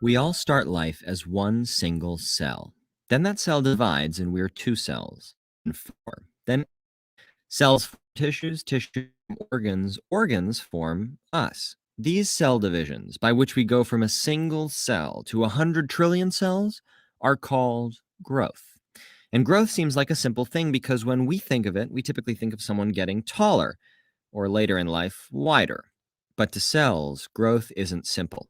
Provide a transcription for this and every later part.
We all start life as one single cell. Then that cell divides and we're two cells, and four. Then cells form tissues, tissues form organs, organs form us. These cell divisions, by which we go from a single cell to 100 trillion cells, are called growth. And growth seems like a simple thing because when we think of it, we typically think of someone getting taller, or later in life, wider. But to cells, growth isn't simple.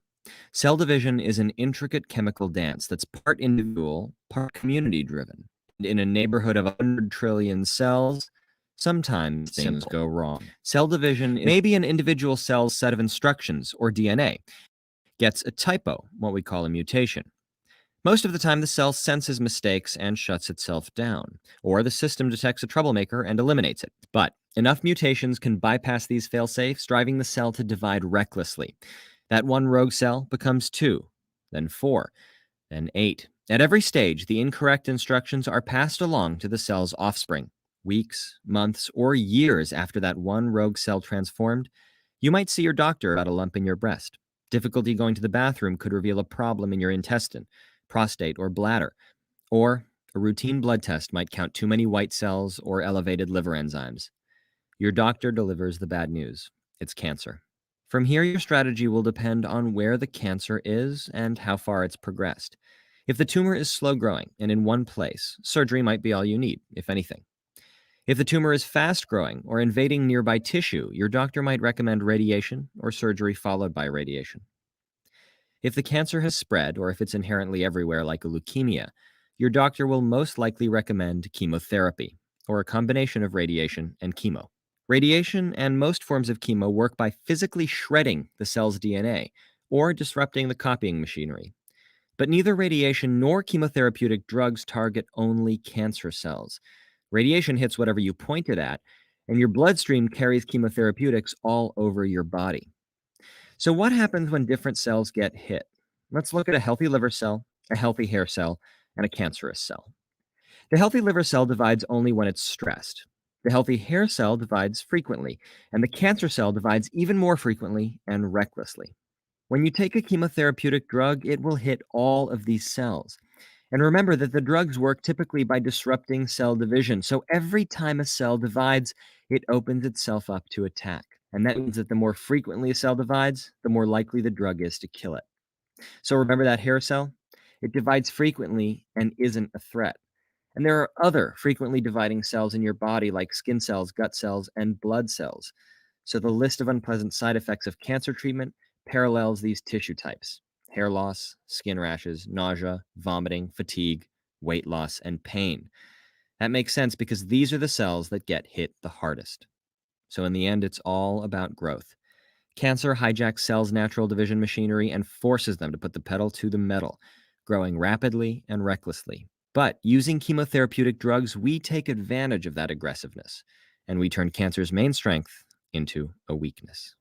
Cell division is an intricate chemical dance that's part individual, part community driven. In a neighborhood of 100 trillion cells, sometimes things go wrong. Cell division is maybe an individual cell's set of instructions, or DNA, gets a typo, what we call a mutation. Most of the time, the cell senses mistakes and shuts itself down, or the system detects a troublemaker and eliminates it. But enough mutations can bypass these fail-safes, driving the cell to divide recklessly. That one rogue cell becomes 2, then 4, then 8. At every stage, the incorrect instructions are passed along to the cell's offspring. Weeks, months, or years after that one rogue cell transformed, you might see your doctor about a lump in your breast. Difficulty going to the bathroom could reveal a problem in your intestine, prostate, or bladder. Or a routine blood test might count too many white cells or elevated liver enzymes. Your doctor delivers the bad news. It's cancer. From here, your strategy will depend on where the cancer is and how far it's progressed. If the tumor is slow growing and in one place, surgery might be all you need, if anything. If the tumor is fast growing or invading nearby tissue, your doctor might recommend radiation or surgery followed by radiation. If the cancer has spread, or if it's inherently everywhere like a leukemia, your doctor will most likely recommend chemotherapy, or a combination of radiation and chemo. Radiation and most forms of chemo work by physically shredding the cell's DNA, or disrupting the copying machinery. But neither radiation nor chemotherapeutic drugs target only cancer cells. Radiation hits whatever you point it at, and your bloodstream carries chemotherapeutics all over your body. So what happens when different cells get hit? Let's look at a healthy liver cell, a healthy hair cell, and a cancerous cell. The healthy liver cell divides only when it's stressed. The healthy hair cell divides frequently, and the cancer cell divides even more frequently and recklessly. When you take a chemotherapeutic drug, it will hit all of these cells. And remember that the drugs work typically by disrupting cell division. So every time a cell divides, it opens itself up to attack. And that means that the more frequently a cell divides, the more likely the drug is to kill it. So remember that hair cell? It divides frequently and isn't a threat. And there are other frequently dividing cells in your body like skin cells, gut cells, and blood cells. So the list of unpleasant side effects of cancer treatment parallels these tissue types: hair loss, skin rashes, nausea, vomiting, fatigue, weight loss, and pain. That makes sense because these are the cells that get hit the hardest. So in the end, it's all about growth. Cancer hijacks cells' natural division machinery and forces them to put the pedal to the metal, growing rapidly and recklessly. But using chemotherapeutic drugs, we take advantage of that aggressiveness, and we turn cancer's main strength into a weakness.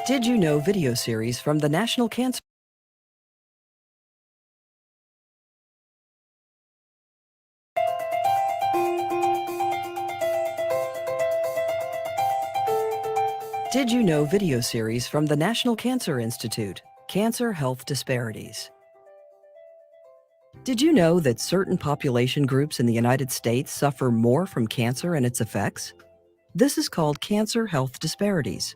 Did You Know video series from the National Cancer Did You Know video series from the National Cancer Institute, Cancer Health Disparities. Did you know that certain population groups in the United States suffer more from cancer and its effects? This is called cancer health disparities.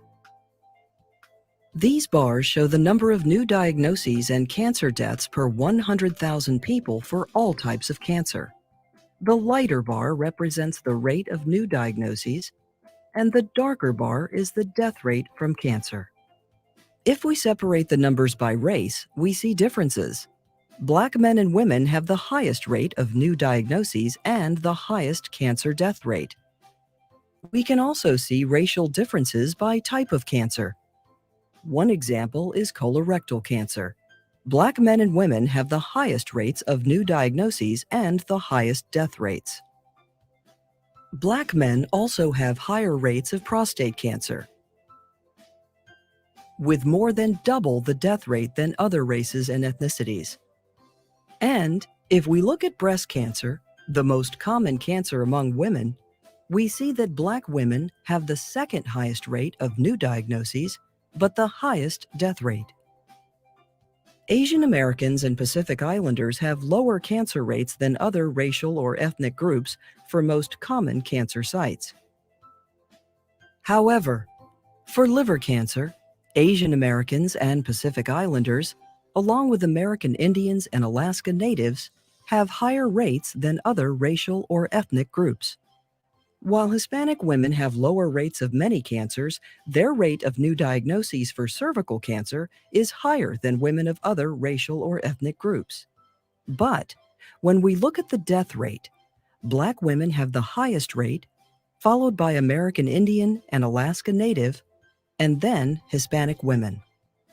These bars show the number of new diagnoses and cancer deaths per 100,000 people for all types of cancer. The lighter bar represents the rate of new diagnoses, and the darker bar is the death rate from cancer. If we separate the numbers by race, we see differences. Black men and women have the highest rate of new diagnoses and the highest cancer death rate. We can also see racial differences by type of cancer. One example is colorectal cancer. Black men and women have the highest rates of new diagnoses and the highest death rates. Black men also have higher rates of prostate cancer, with more than double the death rate than other races and ethnicities. And if we look at breast cancer, the most common cancer among women, we see that Black women have the second highest rate of new diagnoses, but the highest death rate. Asian Americans and Pacific Islanders have lower cancer rates than other racial or ethnic groups for most common cancer sites. However, for liver cancer, Asian Americans and Pacific Islanders, along with American Indians and Alaska Natives, have higher rates than other racial or ethnic groups. While Hispanic women have lower rates of many cancers, their rate of new diagnoses for cervical cancer is higher than women of other racial or ethnic groups. But when we look at the death rate, Black women have the highest rate, followed by American Indian and Alaska Native, and then Hispanic women.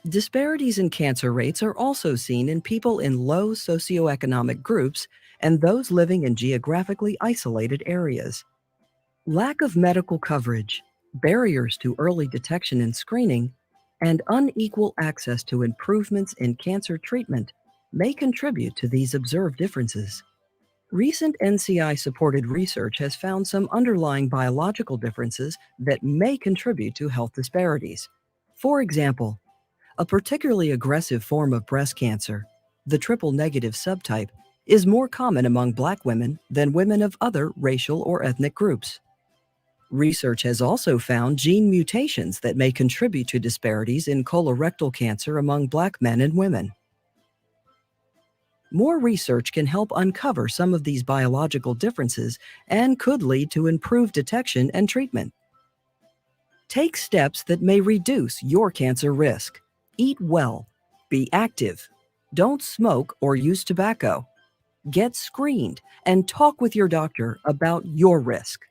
Disparities in cancer rates are also seen in people in low socioeconomic groups and those living in geographically isolated areas. Lack of medical coverage, barriers to early detection and screening, and unequal access to improvements in cancer treatment may contribute to these observed differences. Recent NCI-supported research has found some underlying biological differences that may contribute to health disparities. For example, a particularly aggressive form of breast cancer, the triple-negative subtype, is more common among Black women than women of other racial or ethnic groups. Research has also found gene mutations that may contribute to disparities in colorectal cancer among Black men and women. More research can help uncover some of these biological differences and could lead to improved detection and treatment. Take steps that may reduce your cancer risk. Eat well, be active, don't smoke or use tobacco. Get screened and talk with your doctor about your risk.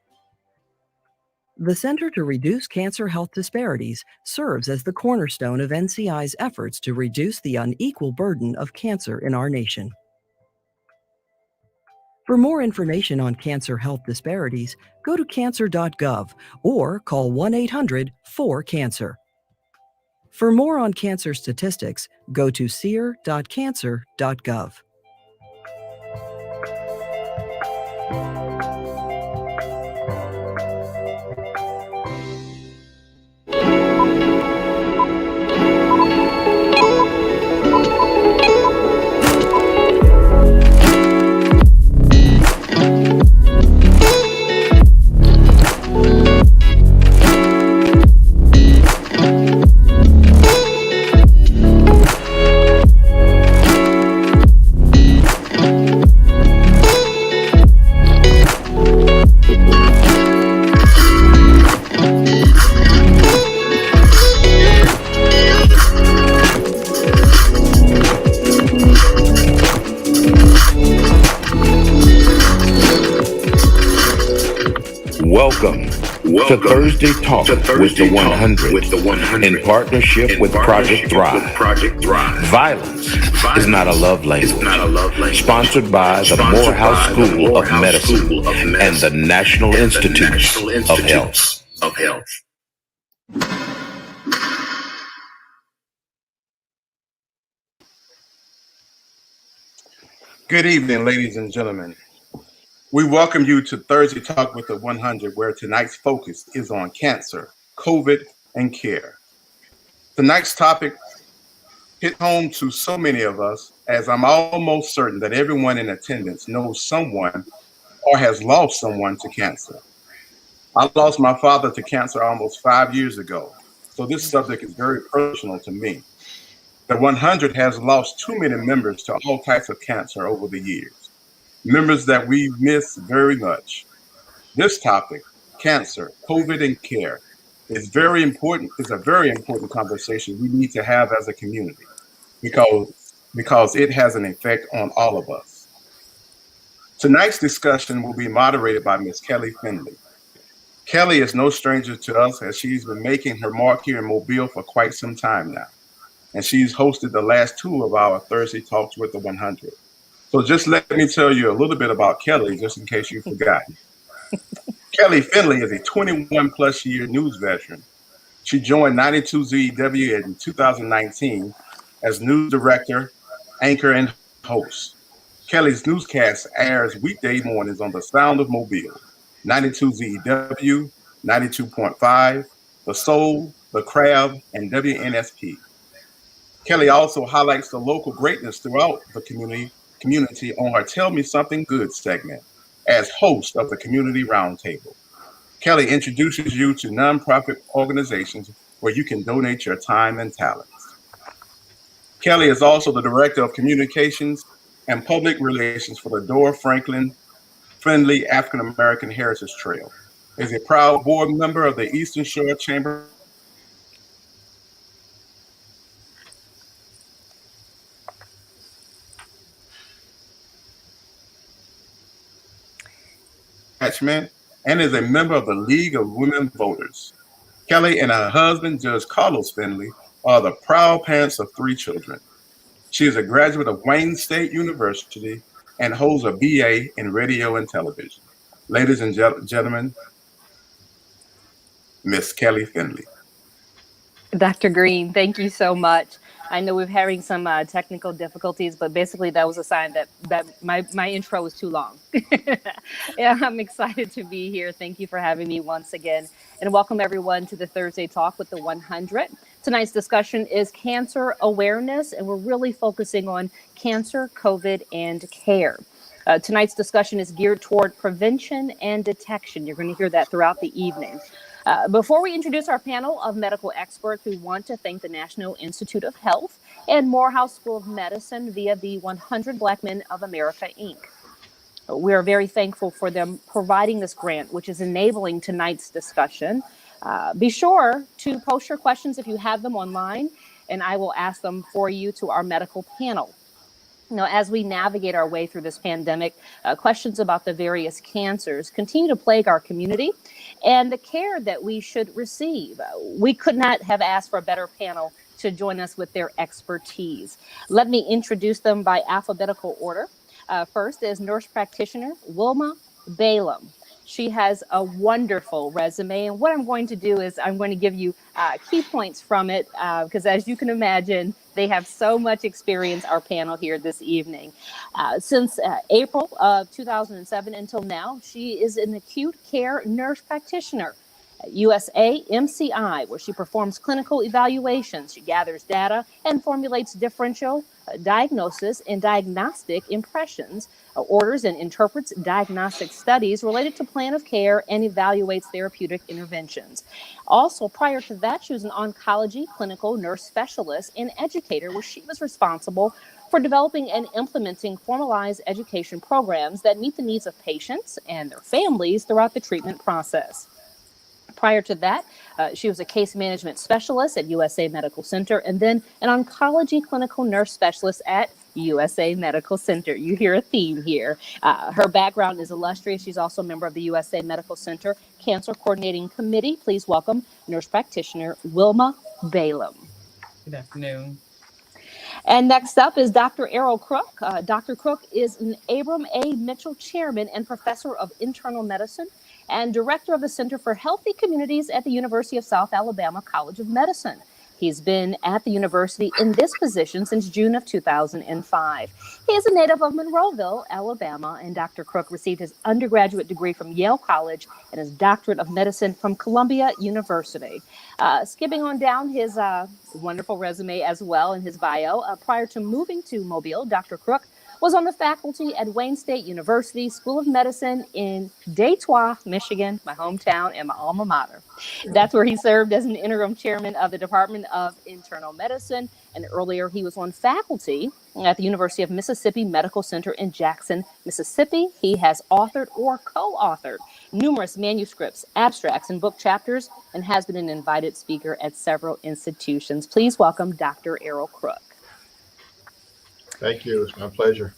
The Center to Reduce Cancer Health Disparities serves as the cornerstone of NCI's efforts to reduce the unequal burden of cancer in our nation. For more information on cancer health disparities, go to cancer.gov or call 1-800-4CANCER. For more on cancer statistics, go to seer.cancer.gov. Welcome to Thursday Talk with the 100 in partnership with Project Thrive. Violence is not a love language. Sponsored by the Morehouse School of Medicine and the National Institutes of Health. Good evening, ladies and gentlemen. We welcome you to Thursday Talk with the 100, where tonight's focus is on cancer, COVID, and care. Tonight's topic hit home to so many of us, as I'm almost certain that everyone in attendance knows someone or has lost someone to cancer. I lost my father to cancer almost 5 years ago, so this subject is very personal to me. The 100 has lost too many members to all types of cancer over the years. Members that we miss very much. This topic, cancer, COVID, and care, is very important. It's a very important conversation we need to have as a community because it has an effect on all of us. Tonight's discussion will be moderated by Ms. Kelly Finley. Kelly is no stranger to us, as she's been making her mark here in Mobile for quite some time now. And she's hosted the last two of our Thursday Talks with the 100. So just let me tell you a little bit about Kelly, just in case you forgot. Kelly Finley is a 21 plus year news veteran. She joined 92ZEW in 2019 as news director, anchor, and host. Kelly's newscast airs weekday mornings on the Sound of Mobile, 92ZEW, 92.5, The Soul, The Crab, and WNSP. Kelly also highlights the local greatness throughout the community on her Tell Me Something Good segment as host of the Community Roundtable. Kelly introduces you to nonprofit organizations where you can donate your time and talents. Kelly is also the Director of Communications and Public Relations for the Dora Franklin Friendly African American Heritage Trail. Is a proud board member of the Eastern Shore Chamber and is a member of the League of Women Voters. Kelly and her husband, Judge Carlos Finley, are the proud parents of 3 children. She is a graduate of Wayne State University and holds a BA in radio and television. Ladies and gentlemen, Miss Kelly Finley. Dr. Green, thank you so much. I know we're having some technical difficulties, but basically that was a sign that my intro was too long. Yeah, I'm excited to be here. Thank you for having me once again. And welcome everyone to the Thursday Talk with the 100. Tonight's discussion is cancer awareness, and we're really focusing on cancer, COVID, and care. Tonight's discussion is geared toward prevention and detection. You're going to hear that throughout the evening. Before we introduce our panel of medical experts, we want to thank the National Institute of Health and Morehouse School of Medicine via the 100 Black Men of America, Inc. We are very thankful for them providing this grant, which is enabling tonight's discussion. Be sure to post your questions if you have them online, and I will ask them for you to our medical panel. Now, as we navigate our way through this pandemic, questions about the various cancers continue to plague our community and the care that we should receive. We could not have asked for a better panel to join us with their expertise. Let me introduce them by alphabetical order. First is nurse practitioner Wilma Balaam. She has a wonderful resume, and what I'm going to do is I'm going to give you key points from it, because as you can imagine, they have so much experience, our panel here this evening. Since April of 2007 until now, she is an acute care nurse practitioner at USA MCI, where she performs clinical evaluations. She gathers data and formulates differential diagnosis and diagnostic impressions, orders and interprets diagnostic studies related to plan of care, and evaluates therapeutic interventions. Also, prior to that, she was an oncology clinical nurse specialist and educator, where she was responsible for developing and implementing formalized education programs that meet the needs of patients and their families throughout the treatment process. Prior to that, she was a case management specialist at USA Medical Center, and then an oncology clinical nurse specialist at USA Medical Center. You hear a theme here. Her background is illustrious. She's also a member of the USA Medical Center Cancer Coordinating Committee. Please welcome nurse practitioner Wilma Balaam. Good afternoon. And next up is Dr. Errol Crook. Dr. Crook is an Abram A. Mitchell Chairman and Professor of Internal Medicine and Director of the Center for Healthy Communities at the University of South Alabama College of Medicine. He's been at the university in this position since June of 2005. He is a native of Monroeville, Alabama, and Dr. Crook received his undergraduate degree from Yale College and his doctorate of medicine from Columbia University. Skipping on down his wonderful resume as well in his bio, prior to moving to Mobile, Dr. Crook was on the faculty at Wayne State University School of Medicine in Detroit, Michigan, my hometown and my alma mater. That's where he served as an interim chairman of the Department of Internal Medicine. And earlier he was on faculty at the University of Mississippi Medical Center in Jackson, Mississippi. He has authored or co-authored numerous manuscripts, abstracts, and book chapters, and has been an invited speaker at several institutions. Please welcome Dr. Errol Crook. Thank you. It's my pleasure.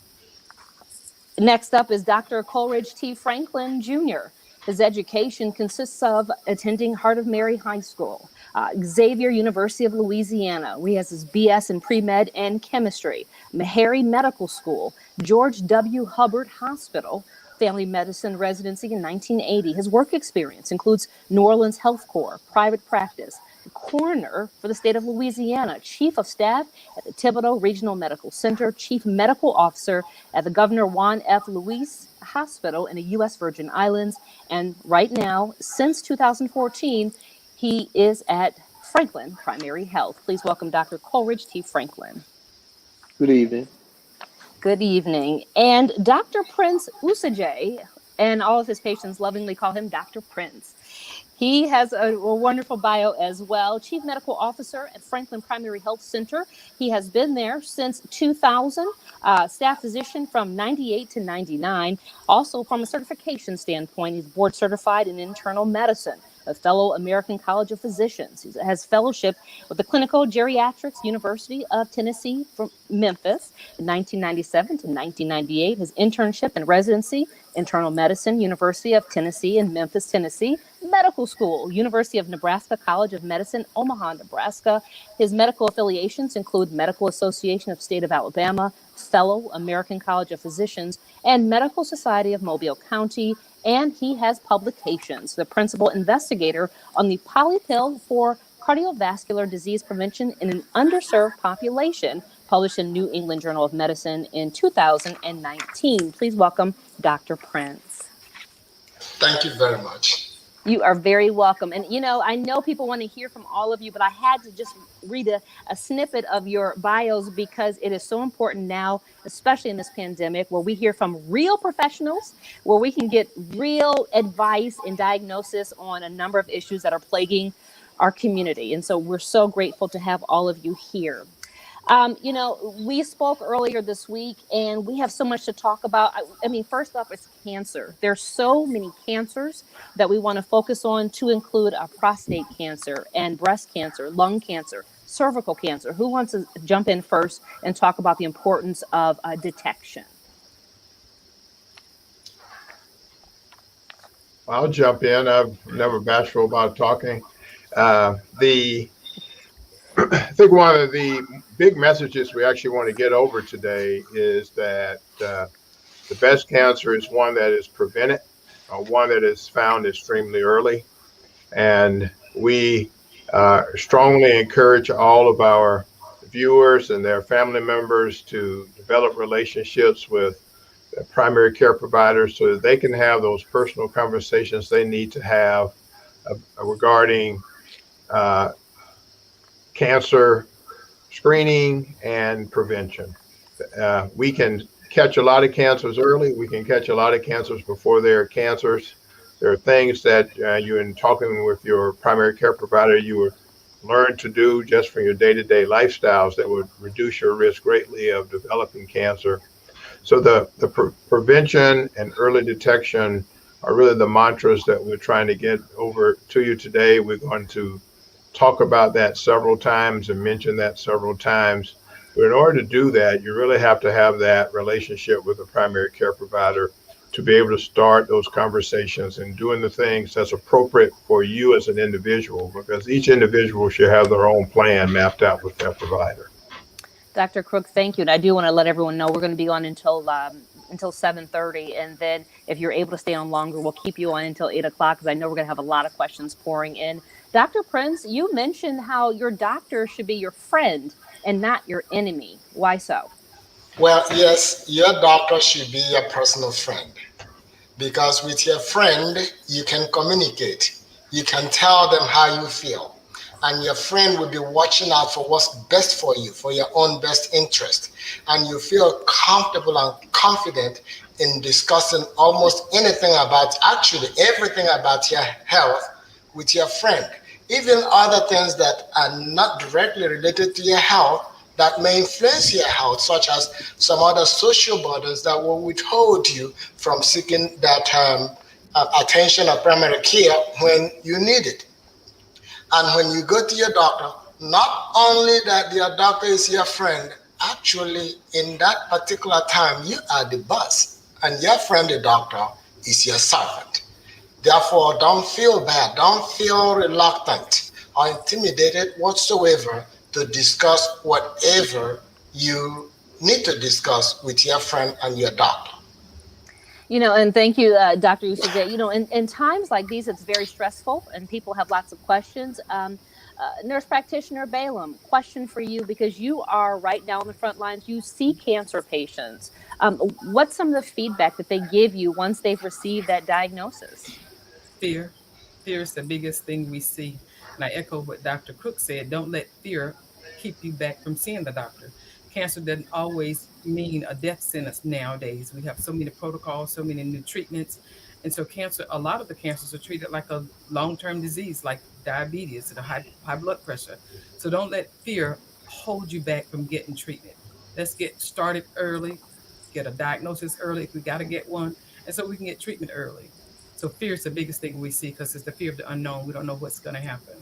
Next up is Dr. Coleridge T. Franklin, Jr. His education consists of attending Heart of Mary High School, Xavier University of Louisiana, where he has his BS in pre-med and chemistry, Meharry Medical School, George W. Hubbard Hospital, family medicine residency in 1980. His work experience includes New Orleans Health Corps, private practice, coroner for the state of Louisiana, chief of staff at the Thibodeau Regional Medical Center, chief medical officer at the Governor Juan F. Luis Hospital in the U.S. Virgin Islands. And right now, since 2014, he is at Franklin Primary Health. Please welcome Dr. Coleridge T. Franklin. Good evening. Good evening. And Dr. Prince Usajay, and all of his patients lovingly call him Dr. Prince. He has a wonderful bio as well. Chief Medical Officer at Franklin Primary Health Center. He has been there since 2000, staff physician from 98 to 99. Also, from a certification standpoint, he's board certified in internal medicine, a fellow American College of Physicians. He has fellowship with the Clinical Geriatrics University of Tennessee from Memphis in 1997 to 1998. His internship and residency, internal medicine, University of Tennessee in Memphis, Tennessee. Medical school, University of Nebraska College of Medicine, Omaha, Nebraska. His medical affiliations include Medical Association of State of Alabama, fellow American College of Physicians, and Medical Society of Mobile County. And he has publications, the principal investigator on the polypill for cardiovascular disease prevention in an underserved population, published in New England Journal of Medicine in 2019. Please welcome Dr. Prince. Thank you very much. You are very welcome. And, you know, I know people want to hear from all of you, but I had to just read a snippet of your bios because it is so important now, especially in this pandemic, where we hear from real professionals, where we can get real advice and diagnosis on a number of issues that are plaguing our community. And so we're so grateful to have all of you here. You know, we spoke earlier this week and we have so much to talk about. I mean, first off, it's cancer. There's so many cancers that we want to focus on, to include prostate cancer and breast cancer, lung cancer, cervical cancer. Who wants to jump in first and talk about the importance of detection? I'll jump in. I'm never bashful about talking. I think one of the big messages we actually want to get over today is that the best cancer is one that is prevented, one that is found extremely early. And we strongly encourage all of our viewers and their family members to develop relationships with their primary care providers so that they can have those personal conversations they need to have regarding cancer screening and prevention. We can catch a lot of cancers early. We can catch a lot of cancers before they're cancers. There are things that you, in talking with your primary care provider, you would learn to do just from your day-to-day lifestyles that would reduce your risk greatly of developing cancer. So the prevention and early detection are really the mantras that we're trying to get over to you today. We're going to talk about that several times and mention that several times. But in order to do that, you really have to have that relationship with a primary care provider to be able to start those conversations and doing the things that's appropriate for you as an individual, because each individual should have their own plan mapped out with their provider. Dr. Crook, thank you. And I do want to let everyone know we're going to be on until 7:30. And then if you're able to stay on longer, we'll keep you on until 8 o'clock, because I know we're going to have a lot of questions pouring in. Dr. Prince, you mentioned how your doctor should be your friend and not your enemy. Why so? Well, yes, your doctor should be your personal friend, because with your friend, you can communicate. You can tell them how you feel. And your friend will be watching out for what's best for you, for your own best interest. And you feel comfortable and confident in discussing almost anything about, actually everything about your health with your friend. Even other things that are not directly related to your health that may influence your health, such as some other social burdens that will withhold you from seeking that attention or primary care when you need it. And when you go to your doctor, not only that your doctor is your friend, actually in that particular time, you are the boss, and your friend, the doctor, is your servant. Therefore, don't feel bad, don't feel reluctant or intimidated whatsoever to discuss whatever you need to discuss with your friend and your doctor. And thank you, Dr. Usaid. In times like these, it's very stressful and people have lots of questions. Nurse practitioner Balaam, question for you, because you are right now on the front lines. You see cancer patients. What's some of the feedback that they give you once they've received that diagnosis? Fear. Fear is the biggest thing we see. And I echo what Dr. Crook said. Don't let fear keep you back from seeing the doctor. Cancer doesn't always mean a death sentence nowadays. We have so many protocols, so many new treatments. And so cancer, a lot of the cancers are treated like a long-term disease, like diabetes and a high blood pressure. So don't let fear hold you back from getting treatment. Let's get started early, get a diagnosis early if we got to get one, and so we can get treatment early. So fear is the biggest thing we see because it's the fear of the unknown. We don't know what's going to happen.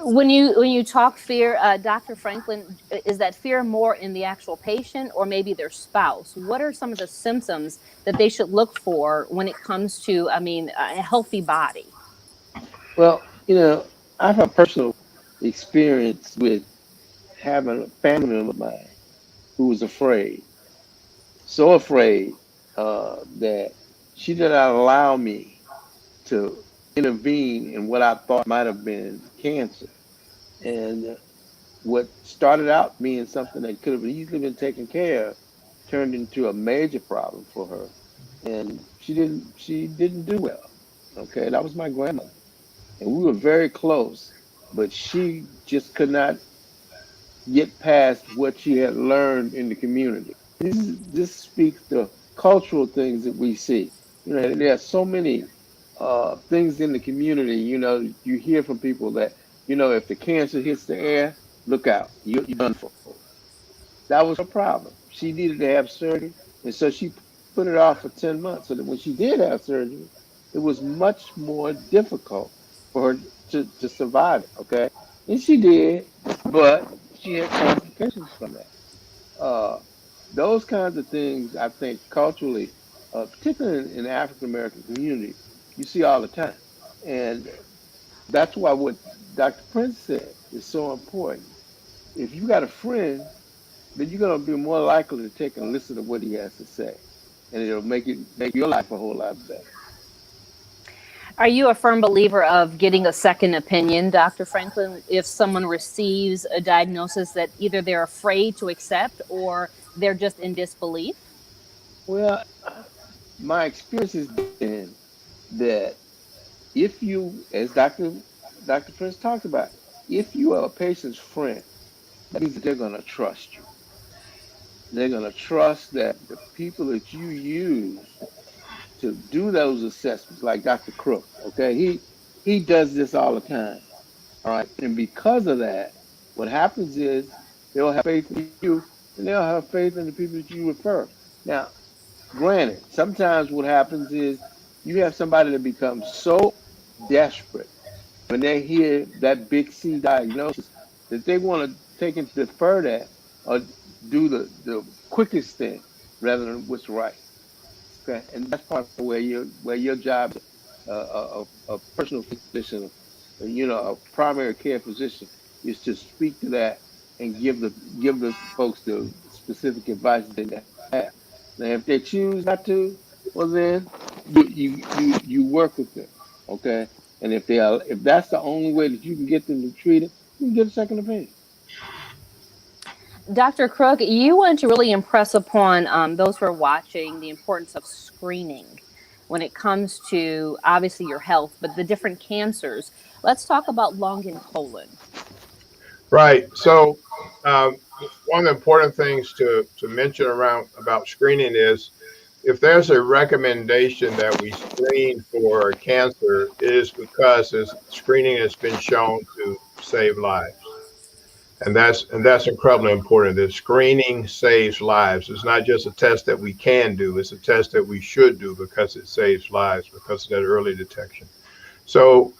When you talk fear, Dr. Franklin, is that fear more in the actual patient or maybe their spouse? What are some of the symptoms that they should look for when it comes to, a healthy body? Well, I have a personal experience with having a family member of mine who was afraid, so afraid that she did not allow me to intervene in what I thought might have been cancer. And what started out being something that could have easily been taken care of turned into a major problem for her. And she didn't do well. Okay, that was my grandmother. And we were very close, but she just could not get past what she had learned in the community. This speaks to cultural things that we see. There are so many things in the community. You hear from people that, if the cancer hits the air, look out, you're done for. That was her problem. She needed to have surgery, and so she put it off for 10 months, so that when she did have surgery, it was much more difficult for her to survive it, okay? And she did, but she had complications from that. Those kinds of things, I think, culturally, particularly in the African American community, you see all the time. And that's why what Dr. Prince said is so important. If you got a friend, then you're going to be more likely to take and listen to what he has to say. And it'll make your life a whole lot better. Are you a firm believer of getting a second opinion, Dr. Franklin, if someone receives a diagnosis that either they're afraid to accept or they're just in disbelief? Well, my experience has been that if you, as Dr. Prince talked about, if you are a patient's friend, that means that they're going to trust you. They're going to trust that the people that you use to do those assessments, like Dr. Crook, okay, he does this all the time, all right? And because of that, what happens is they'll have faith in you, and they'll have faith in the people that you refer. Now, granted, sometimes what happens is you have somebody that becomes so desperate when they hear that big C diagnosis that they want to take and defer that or do the quickest thing rather than what's right. Okay, and that's part of where your job, a personal physician, a primary care physician, is to speak to that and give the folks the specific advice that they have. Now, if they choose not to, well then you work with them, okay. And if that's the only way that you can get them to treat it, you can get a second opinion. Dr. Crook, you want to really impress upon those who are watching the importance of screening when it comes to obviously your health, but the different cancers. Let's talk about lung and colon. Right. So one of the important things to mention about screening is if there's a recommendation that we screen for cancer, it is because screening has been shown to save lives. And that's incredibly important. That screening saves lives. It's not just a test that we can do, it's a test that we should do because it saves lives because of that early detection. So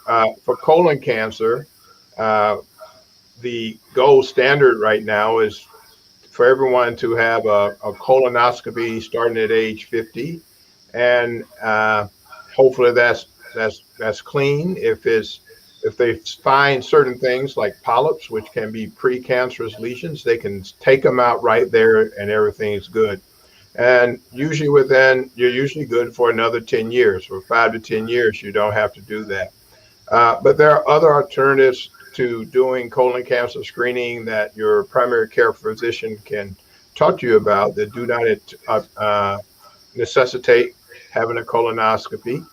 for colon cancer, the gold standard right now is for everyone to have a colonoscopy starting at age 50, and hopefully that's clean. If they find certain things like polyps, which can be precancerous lesions, they can take them out right there and everything is good. And usually you're usually good for another 10 years. For 5 to 10 years, you don't have to do that. But there are other alternatives to doing colon cancer screening that your primary care physician can talk to you about that do not necessitate having a colonoscopy.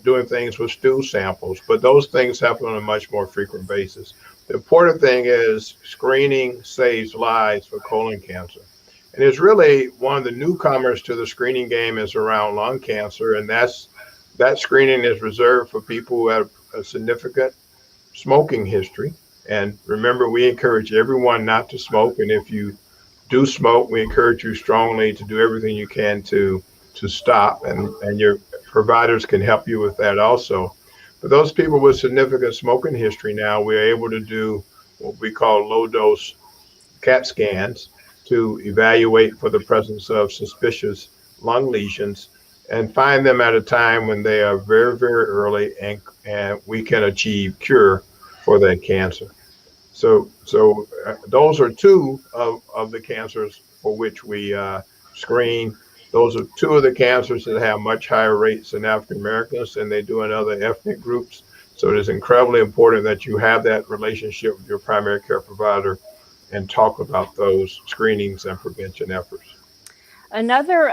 Doing things with stool samples, but those things happen on a much more frequent basis. The important thing is screening saves lives for colon cancer. And it's really one of the newcomers to the screening game is around lung cancer, and that screening is reserved for people who have a significant smoking history. And remember, we encourage everyone not to smoke, and if you do smoke, we encourage you strongly to do everything you can to stop, and your providers can help you with that also. But those people with significant smoking history now, we're able to do what we call low dose CAT scans to evaluate for the presence of suspicious lung lesions and find them at a time when they are very, very early, and we can achieve cure for that cancer. So those are two of the cancers for which we screen. Those are two of the cancers that have much higher rates in African Americans than they do in other ethnic groups. So it is incredibly important that you have that relationship with your primary care provider and talk about those screenings and prevention efforts. Another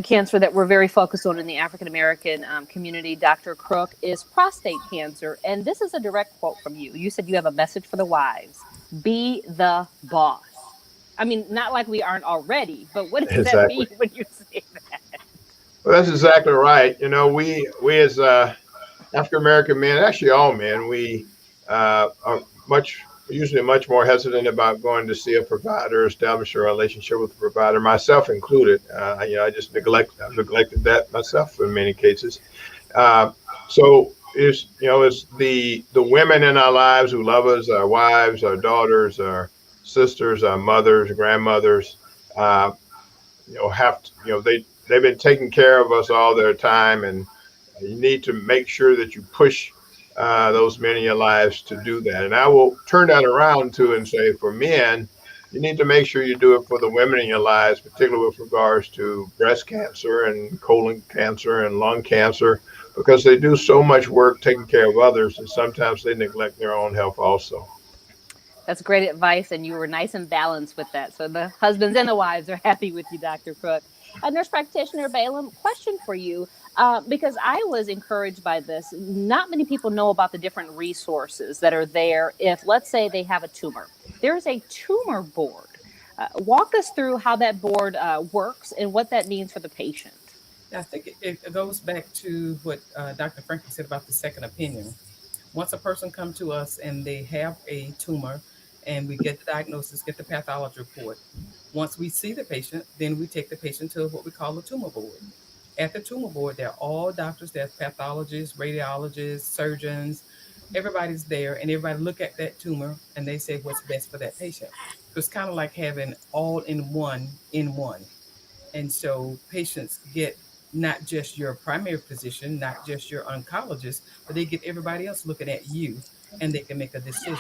cancer that we're very focused on in the African American community, Dr. Crook, is prostate cancer. And this is a direct quote from you. You said you have a message for the wives. Be the boss. I mean, not like we aren't already, but what does that mean when you say that? Well, that's exactly right. You know, we as African American men, actually all men, we are usually much more hesitant about going to see a provider, establish a relationship with a provider, myself included. I just neglected that myself in many cases. So it's the women in our lives who love us, our wives, our daughters, our sisters, our mothers, grandmothers, they've been taking care of us all their time, and you need to make sure that you push those men in your lives to do that. And I will turn that around too and say, for men, you need to make sure you do it for the women in your lives, particularly with regards to breast cancer and colon cancer and lung cancer, because they do so much work taking care of others, and sometimes they neglect their own health also. That's great advice, and you were nice and balanced with that. So the husbands and the wives are happy with you, Dr. Crook. Nurse practitioner Balaam, question for you, because I was encouraged by this. Not many people know about the different resources that are there if, let's say, they have a tumor. There's a tumor board. Walk us through how that board works and what that means for the patient. I think it goes back to what Dr. Franklin said about the second opinion. Once a person comes to us and they have a tumor, and we get the diagnosis, get the pathology report. Once we see the patient, then we take the patient to what we call the tumor board. At the tumor board, they're all doctors, there's pathologists, radiologists, surgeons, everybody's there, and everybody look at that tumor and they say what's best for that patient. So it's kind of like having all in one. And so patients get not just your primary physician, not just your oncologist, but they get everybody else looking at you, and they can make a decision.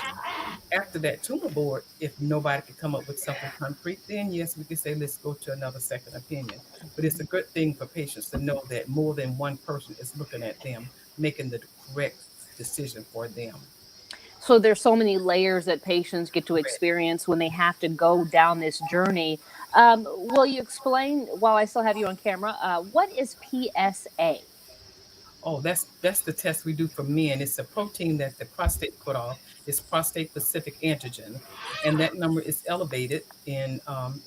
After that tumor board, if nobody could come up with something concrete, then yes, we can say, let's go to another second opinion. But it's a good thing for patients to know that more than one person is looking at them, making the correct decision for them. So there's so many layers that patients get to experience when they have to go down this journey. Will you explain, while I still have you on camera, what is PSA? Oh, that's the test we do for men. It's a protein that the prostate put off. It's prostate specific antigen, and that number is elevated in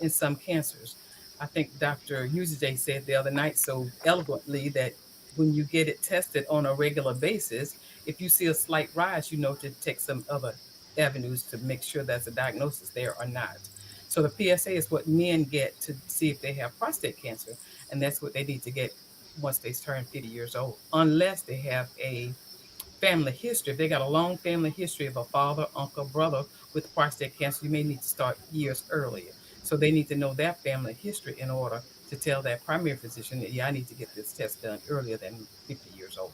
some cancers. I think Dr. Usaday said the other night so eloquently that when you get it tested on a regular basis, if you see a slight rise, you know to take some other avenues to make sure there's a diagnosis there or not. So the PSA is what men get to see if they have prostate cancer, and that's what they need to get once they turn 50 years old, unless they have a family history. If they got a long family history of a father, uncle, brother with prostate cancer, you may need to start years earlier. So they need to know that family history in order to tell that primary physician that, yeah, I need to get this test done earlier than 50 years old.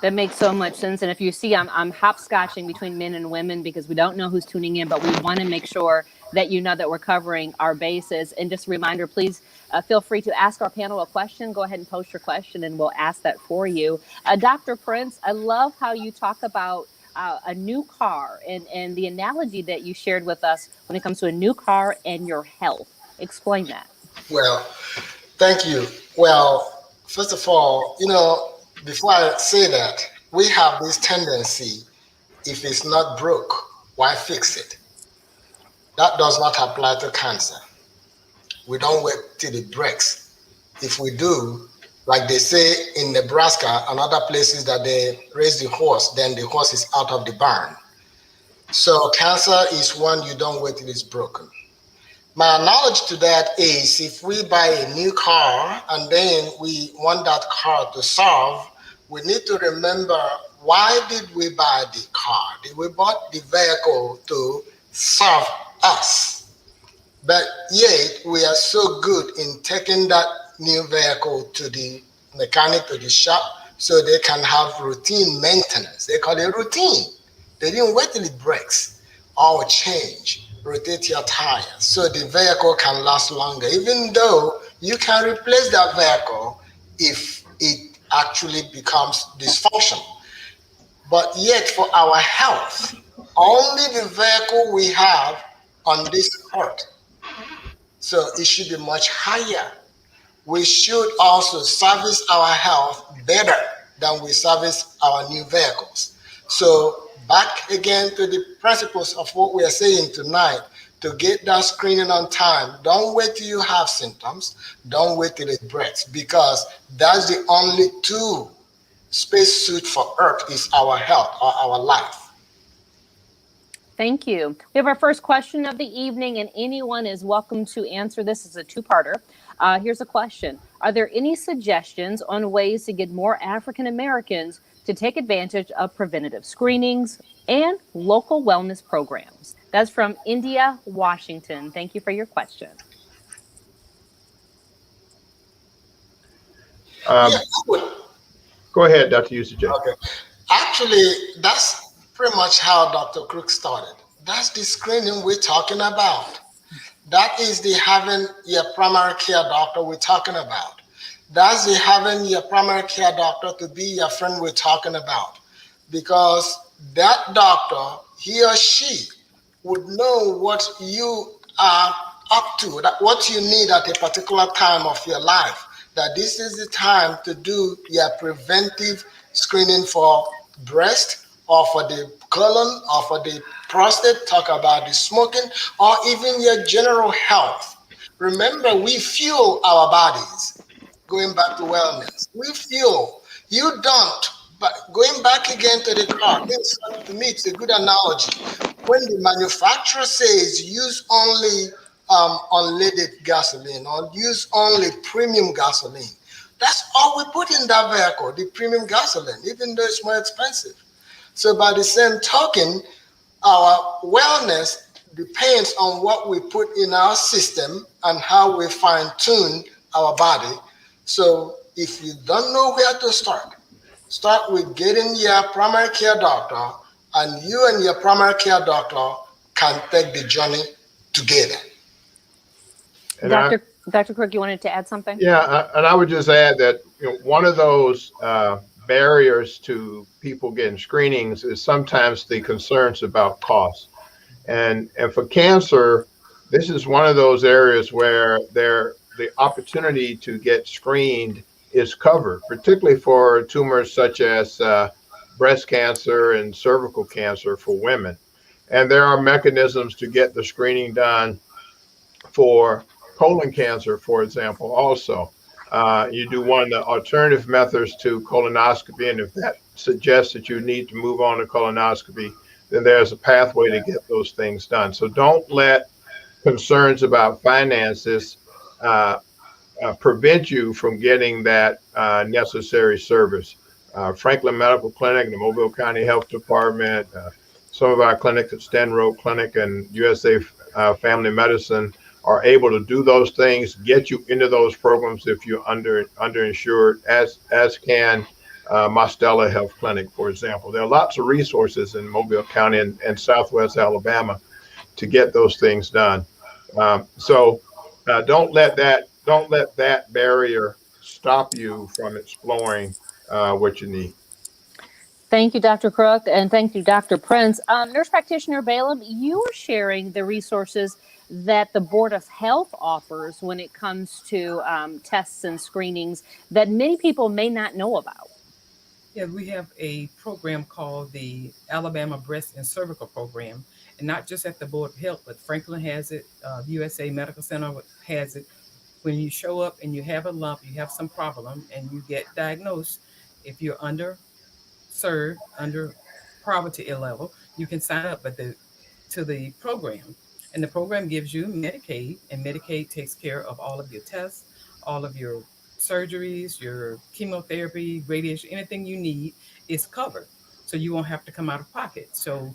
That makes so much sense. And if you see, I'm hopscotching between men and women because we don't know who's tuning in, but we want to make sure that you know that we're covering our bases. And just a reminder, please feel free to ask our panel a question. Go ahead and post your question and we'll ask that for you. Dr. Prince, I love how you talk about a new car and the analogy that you shared with us when it comes to a new car and your health. Explain that. Well, thank you. Well, first of all, before I say that, we have this tendency, if it's not broke, why fix it? That does not apply to cancer. We don't wait till it breaks. If we do, like they say in Nebraska and other places that they raise the horse, then the horse is out of the barn. So cancer is one you don't wait till it's broken. My knowledge to that is if we buy a new car and then we want that car to serve, we need to remember, why did we buy the car? Did we bought the vehicle to serve us? But yet we are so good in taking that new vehicle to the mechanic, to the shop, so they can have routine maintenance. They call it routine. They didn't wait till it breaks or change. Rotate your tires so the vehicle can last longer, even though you can replace that vehicle if it actually becomes dysfunctional. But yet for our health, only the vehicle we have on this earth, so it should be much higher. We should also service our health better than we service our new vehicles. So back again to the principles of what we are saying tonight, to get that screening on time. Don't wait till you have symptoms. Don't wait till it breaks, because that's the only two spacesuit for Earth is our health or our life. Thank you. We have our first question of the evening, and anyone is welcome to answer this. It's a two-parter. Here's a question. Are there any suggestions on ways to get more African Americans to take advantage of preventative screenings and local wellness programs? That's from India, Washington. Thank you for your question. Go ahead, Dr. Usajian. Okay. Actually, that's pretty much how Dr. Crook started. That's the screening we're talking about. That is the having your primary care doctor we're talking about. That's the having your primary care doctor to be your friend we're talking about. Because that doctor, he or she, would know what you are up to, that what you need at a particular time of your life, that this is the time to do your preventive screening for breast or for the colon or for the prostate, talk about the smoking, or even your general health. Remember, we fuel our bodies. Going back to wellness, we fuel. You don't. But going back again to the car, to me, it's a good analogy. When the manufacturer says use only unleaded gasoline or use only premium gasoline, that's all we put in that vehicle, the premium gasoline, even though it's more expensive. So by the same token, our wellness depends on what we put in our system and how we fine-tune our body. So if you don't know where to start with getting your primary care doctor, and you and your primary care doctor can take the journey together. And Dr. Crook, you wanted to add something? Yeah, and I would just add that one of those barriers to people getting screenings is sometimes the concerns about cost. And for cancer, this is one of those areas where the opportunity to get screened is covered, particularly for tumors such as breast cancer and cervical cancer for women. And there are mechanisms to get the screening done for colon cancer, for example, also. You do one of the alternative methods to colonoscopy, and if that suggests that you need to move on to colonoscopy, then there's a pathway to get those things done. So don't let concerns about finances prevent you from getting that necessary service. Franklin Medical Clinic, the Mobile County Health Department, some of our clinics at Stenroe Clinic and USA Family Medicine are able to do those things, get you into those programs if you're underinsured, as can Mostella Health Clinic, for example. There are lots of resources in Mobile County and Southwest Alabama to get those things done. So don't let that barrier stop you from exploring what you need. Thank you, Dr. Crook, and thank you, Dr. Prince. Nurse practitioner Balaam, you were sharing the resources that the Board of Health offers when it comes to tests and screenings that many people may not know about. Yeah, we have a program called the Alabama Breast and Cervical Program, and not just at the Board of Health, but Franklin has it, USA Medical Center has it. When you show up and you have a lump, you have some problem, and you get diagnosed, if you're underserved, under poverty level, you can sign up to the program. And the program gives you Medicaid, and Medicaid takes care of all of your tests, all of your surgeries, your chemotherapy, radiation, anything you need is covered. So you won't have to come out of pocket. So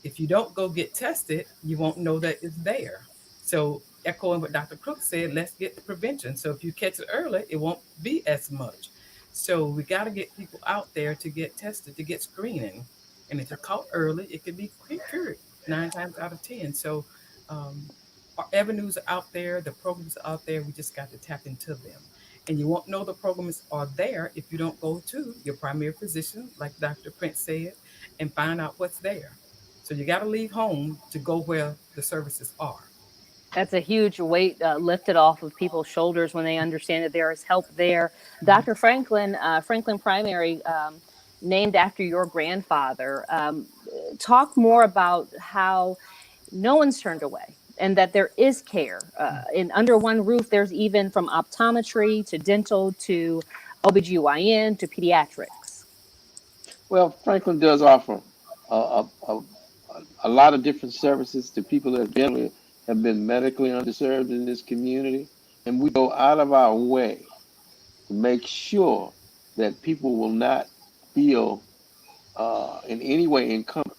if you don't go get tested, you won't know that it's there. So echoing what Dr. Crook said, let's get the prevention. So if you catch it early, it won't be as much. So we got to get people out there to get tested, to get screening. And if you're caught early, it could be cured 9 times out of 10. So our avenues are out there, the programs are out there. We just got to tap into them. And you won't know the programs are there if you don't go to your primary physician, like Dr. Prince said, and find out what's there. So you got to leave home to go where the services are. That's a huge weight lifted off of people's shoulders when they understand that there is help there. Dr. Franklin, Franklin Primary, named after your grandfather. Talk more about how no one's turned away and that there is care. And under one roof, there's even from optometry to dental to OBGYN to pediatrics. Well, Franklin does offer a lot of different services to people that generally have been medically underserved in this community. And we go out of our way to make sure that people will not feel in any way encumbered.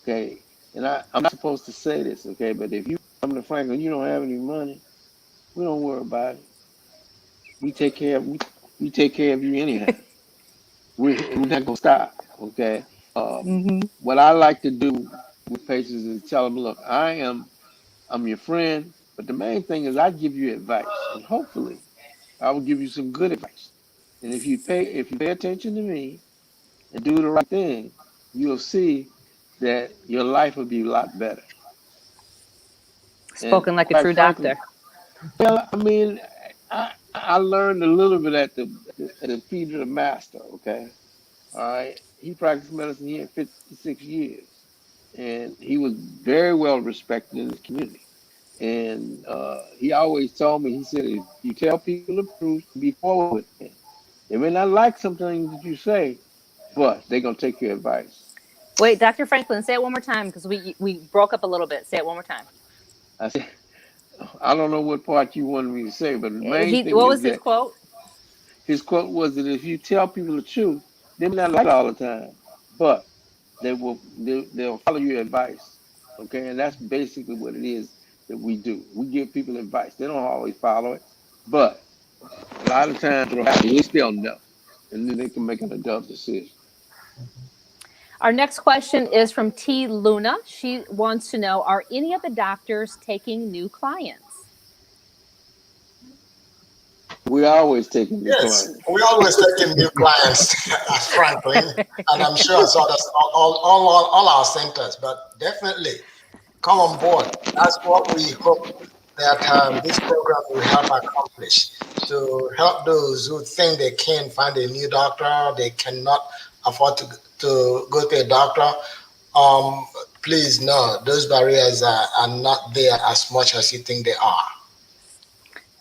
Okay. And I'm not supposed to say this, okay, but if you come to Franklin, you don't have any money, we don't worry about it. We take care of you anyhow. We're not gonna stop, okay? What I like to do with patients is tell them, look, I'm your friend, but the main thing is I give you advice, and hopefully I will give you some good advice. And if you pay attention to me and do the right thing, you'll see that your life will be a lot better. Spoken like a true doctor. Well, I mean, I learned a little bit at the feet of the master, okay? All right. He practiced medicine here 56 years. And he was very well respected in the community. And he always told me, he said, if you tell people the truth, be forward with them. They may not like some things that you say, but they're going to take your advice. Wait, Dr. Franklin, say it one more time because we broke up a little bit. Say it one more time. I said, I don't know what part you wanted me to say, but the main thing what was his quote? His quote was that if you tell people the truth, they may not like it all the time, but they'll follow your advice. Okay, and that's basically what it is that we do. We give people advice. They don't always follow it, but a lot of times at least they'll know, and then they can make an adult decision. Our next question is from T. Luna. She wants to know, are any of the doctors taking new clients? We're always taking new clients. Yes, we're always taking new clients at Franklin, and I'm sure it's all our centers, but definitely come on board. That's what we hope that this program will help accomplish, to help those who think they can't find a new doctor, they cannot afford to go to a doctor. Please, no, those barriers are not there as much as you think they are.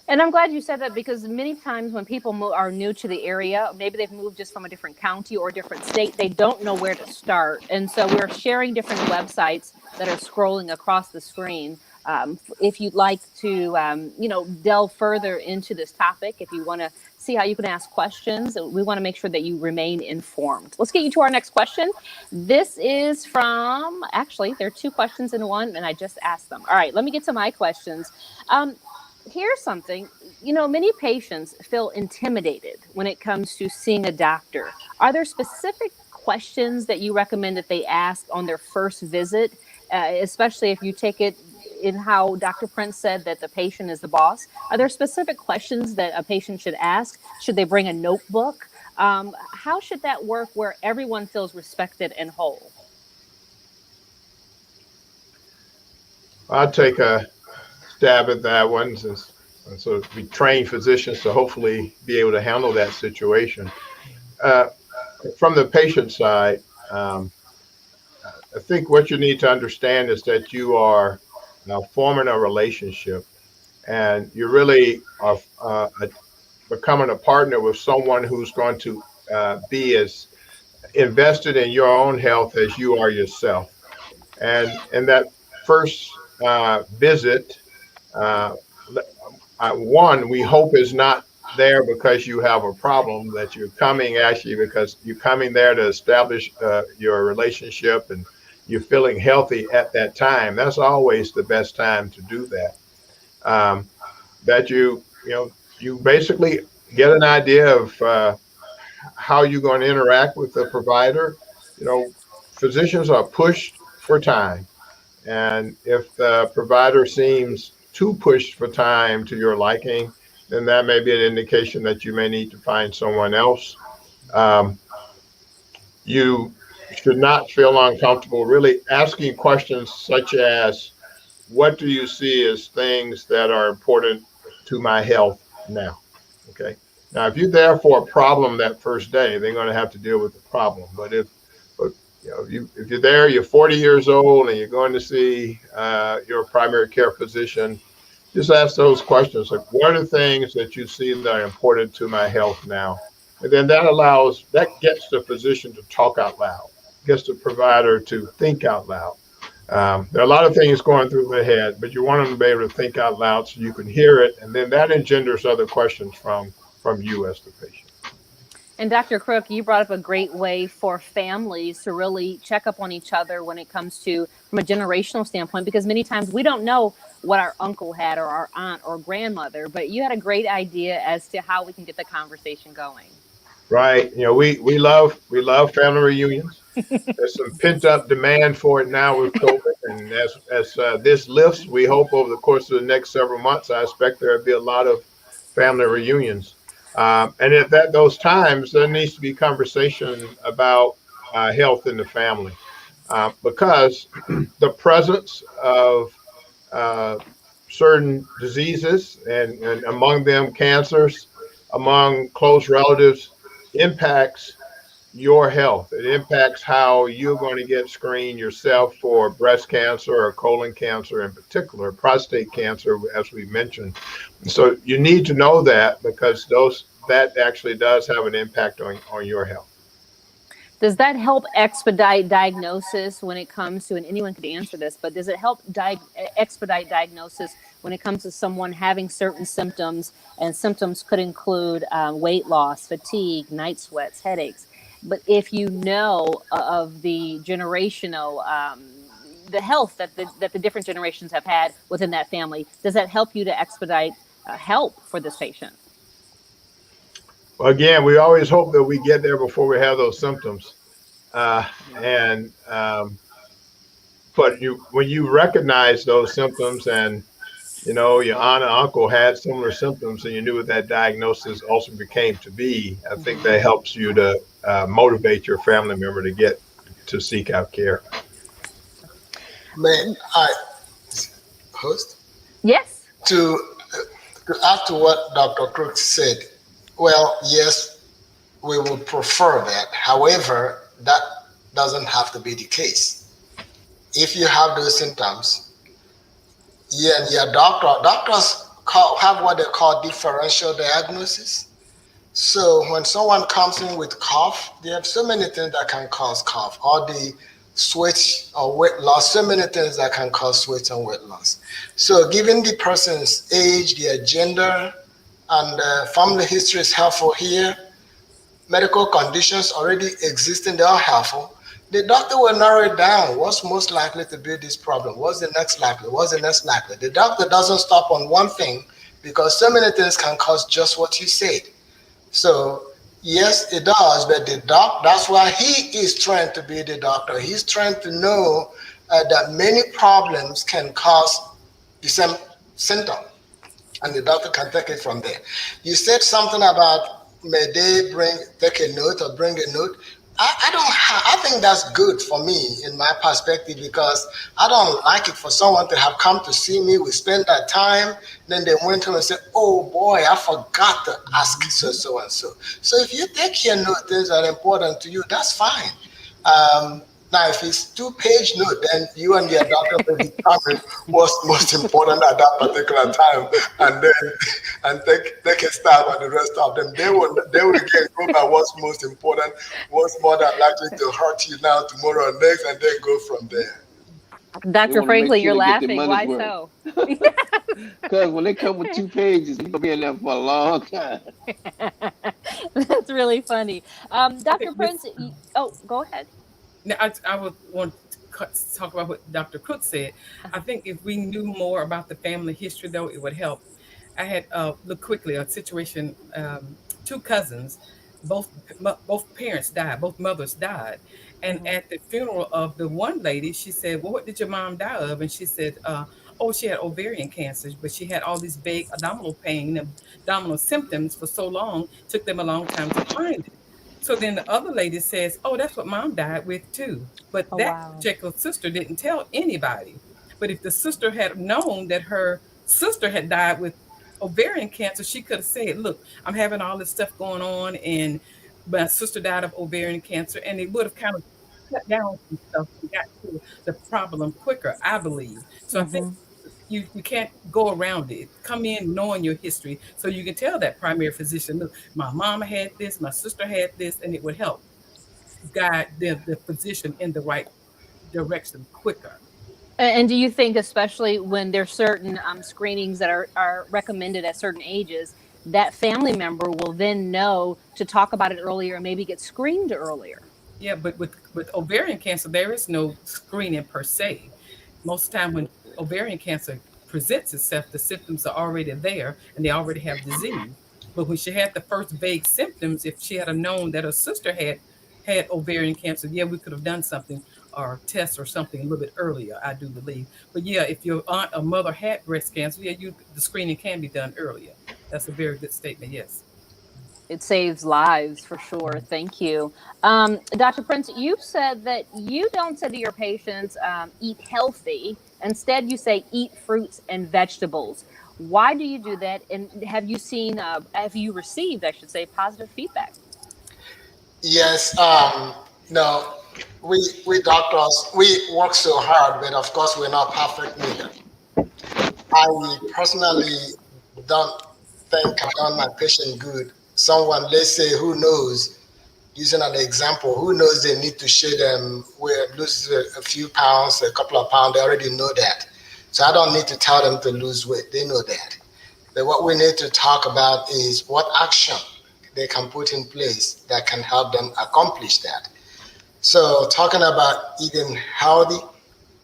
And I'm glad you said that, because many times when people are new to the area, maybe they've moved just from a different county or a different state, they don't know where to start. And so we're sharing different websites that are scrolling across the screen. If you'd like to, delve further into this topic, if you want to see how you can ask questions, we want to make sure that you remain informed. Let's get you to our next question. This is from, actually, there are two questions in one, and I just asked them. All right, let me get to my questions. here's something. You know, many patients feel intimidated when it comes to seeing a doctor. Are there specific questions that you recommend that they ask on their first visit, especially if you take it in how Dr. Prince said that the patient is the boss? Are there specific questions that a patient should ask? Should they bring a notebook? How should that work where everyone feels respected and whole? I'll take a stab at that one, since so we train physicians to hopefully be able to handle that situation. From the patient side, I think what you need to understand is that you are now forming a relationship, and you really are becoming a partner with someone who's going to be as invested in your own health as you are yourself. And in that first visit, one, we hope is not there because you have a problem, that you're coming actually because you're coming there to establish your relationship and you're feeling healthy at that time. That's always the best time to do that. That you basically get an idea of how you're going to interact with the provider. You know, physicians are pushed for time. And if the provider seems too pushed for time to your liking, then that may be an indication that you may need to find someone else. You should not feel uncomfortable really asking questions such as, what do you see as things that are important to my health now? Okay. Now, if you're there for a problem that first day, they're going to have to deal with the problem. But if you're there, you're 40 years old and you're going to see your primary care physician, just ask those questions like, what are the things that you see that are important to my health now? And then that gets the physician to talk out loud, gets the provider to think out loud. There are a lot of things going through their head, but you want them to be able to think out loud so you can hear it. And then that engenders other questions from you as the patient. And Dr. Crook, you brought up a great way for families to really check up on each other when it comes to, from a generational standpoint, because many times we don't know what our uncle had or our aunt or grandmother, but you had a great idea as to how we can get the conversation going. Right. You know, we love family reunions. There's some pent up demand for it now with COVID. And as this lifts, we hope over the course of the next several months, I expect there'll be a lot of family reunions. And at those times, there needs to be conversation about health in the family, because the presence of certain diseases and among them cancers, among close relatives, impacts your health. It impacts how you're going to get screened yourself for breast cancer or colon cancer, in particular, prostate cancer, as we mentioned. So you need to know that, because that actually does have an impact on your health. Does that help expedite diagnosis when it comes to, and anyone could answer this, but does it help expedite diagnosis when it comes to someone having certain symptoms, and symptoms could include weight loss, fatigue, night sweats, headaches? But if you know of the generational, the health that the different generations have had within that family, does that help you to expedite help for this patient? Well, again, we always hope that we get there before we have those symptoms. But when you recognize those symptoms, and your aunt or uncle had similar symptoms, and you knew what that diagnosis also became to be, I think that helps you to motivate your family member to seek out care. May I host? Yes. To add to what Dr. Crook said, well, yes, we would prefer that. However, that doesn't have to be the case. If you have those symptoms, your doctors have what they call differential diagnosis. So when someone comes in with cough, there are so many things that can cause cough, or the switch or weight loss, so many things that can cause switch and weight loss. So given the person's age, their gender, and family history is helpful here, medical conditions already existing, they are helpful. The doctor will narrow it down. What's most likely to be this problem? What's the next likely? What's the next likely? The doctor doesn't stop on one thing because so many things can cause just what you said. So yes, it does, but that's why he is trying to be the doctor. He's trying to know that many problems can cause the same symptom, and the doctor can take it from there. You said something about may they take a note or bring a note. I think that's good for me in my perspective, because I don't like it for someone to have come to see me. We spend that time, then they went home and said, "Oh boy, I forgot to ask so and so." So if you take your note, things that are important to you, that's fine. Now, if it's 2-page note, then you and your doctor will determine what's most important at that particular time, and take a stab at the rest of them. They will again go by what's most important, what's more than likely to hurt you now, tomorrow, or next, and then go from there. Dr. wanna make Franklin, sure you're they get their laughing. money's Why worth. so? Because when they come with 2 pages, you're gonna be in there for a long time. That's really funny. Dr. think Prince, go ahead. Now, I would want to talk about what Dr. Cook said. I think if we knew more about the family history, though, it would help. I had look quickly a situation. 2 cousins, both parents died, both mothers died, and at the funeral of the one lady, she said, "Well, what did your mom die of?" And she said, "Oh, she had ovarian cancer, but she had all these vague abdominal pain and abdominal symptoms for so long, took them a long time to find it." So then the other lady says, "Oh, that's what mom died with too." But Oh, that wow. particular sister didn't tell anybody. But if the sister had known that her sister had died with ovarian cancer, she could have said, "Look, I'm having all this stuff going on, and my sister died of ovarian cancer," and it would have kind of cut down some stuff and got to the problem quicker, I believe. So I think you can't go around it. Come in knowing your history so you can tell that primary physician, "Look, my mama had this, my sister had this," and it would help guide the physician in the right direction quicker. And do you think, especially when there's certain screenings that are recommended at certain ages, that family member will then know to talk about it earlier and maybe get screened earlier? Yeah, but with ovarian cancer, there is no screening per se. Most of the time when ovarian cancer presents itself, the symptoms are already there and they already have disease. But when she had the first vague symptoms, if she had known that her sister had ovarian cancer, yeah, we could have done something or tests or something a little bit earlier, I do believe. But yeah, if your aunt or mother had breast cancer, yeah, the screening can be done earlier. That's a very good statement, yes. It saves lives for sure. Thank you. Dr. Prince, you said that you don't say to your patients, eat healthy. Instead, you say eat fruits and vegetables. Why do you do that? And have you received, I should say, positive feedback? Yes, no, we doctors, we work so hard, but of course we're not perfect neither. I personally don't think I've done my patient good. Someone, let's say, who knows, using an example, who knows they need to shave them, lose a few pounds, a couple of pounds, they already know that. So I don't need to tell them to lose weight, they know that. But what we need to talk about is what action they can put in place that can help them accomplish that. So talking about eating healthy,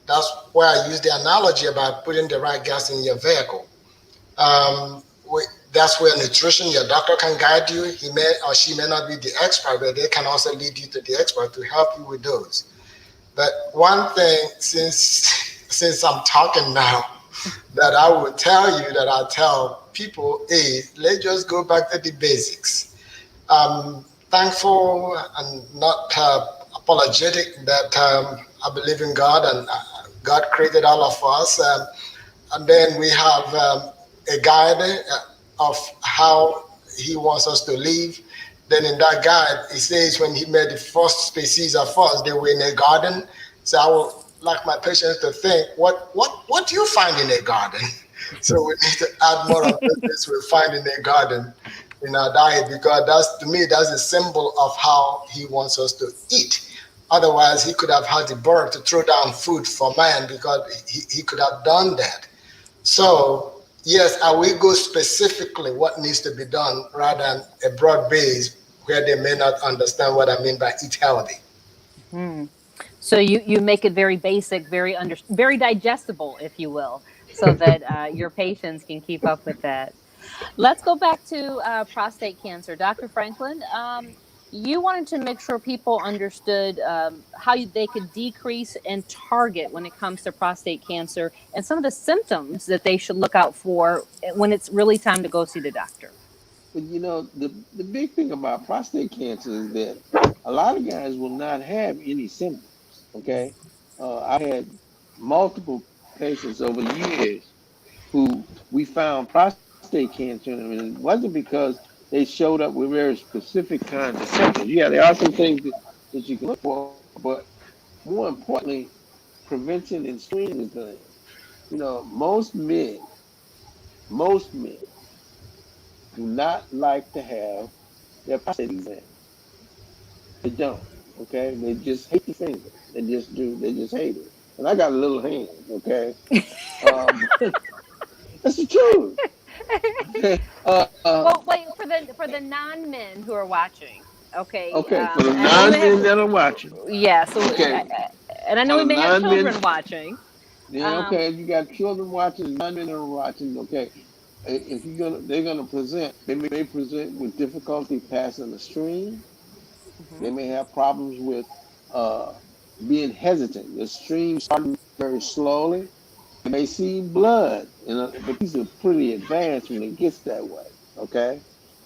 that's where I use the analogy about putting the right gas in your vehicle. That's where nutrition, your doctor can guide you. He may or she may not be the expert, but they can also lead you to the expert to help you with those. But one thing, since I'm talking now, that I will tell you, that I tell people is, let's just go back to the basics. I'm thankful and not apologetic that I believe in God, and God created all of us. And then we have a guide of how he wants us to live. Then in that guide, it says when he made the first species of us, they were in a garden. So I would like my patients to think, what do you find in a garden? So we need to add more of the things we find in a garden in our diet, because to me, that's a symbol of how he wants us to eat. Otherwise, he could have had the bird to throw down food for man, because he could have done that. So yes, I will go specifically what needs to be done rather than a broad base where they may not understand what I mean by eat healthy. So you make it very basic, very digestible, if you will, so that your patients can keep up with that. Let's go back to prostate cancer. Dr. Franklin, you wanted to make sure people understood they could decrease and target when it comes to prostate cancer and some of the symptoms that they should look out for when it's really time to go see the doctor. But the big thing about prostate cancer is that a lot of guys will not have any symptoms. Okay, I've had multiple patients over the years who we found prostate cancer, and it wasn't because they showed up with very specific kinds of symptoms. Yeah, there are some things that you can look for, but more importantly, prevention and screening is thing. Most men do not like to have their prostate examined. They don't. Okay, they just hate the finger. They just do. They just hate it. And I got a little hand. Okay, that's the truth. Well, wait for the non-men who are watching. Okay. Okay, for the non-men that are watching. Yeah. So, okay. And I know we may have children watching. Yeah. Okay. You got children watching, non-men that are watching. Okay. If they're gonna present. They may present with difficulty passing the stream. Mm-hmm. They may have problems with being hesitant. The stream starting very slowly. They may see blood, but these are pretty advanced when it gets that way. Okay,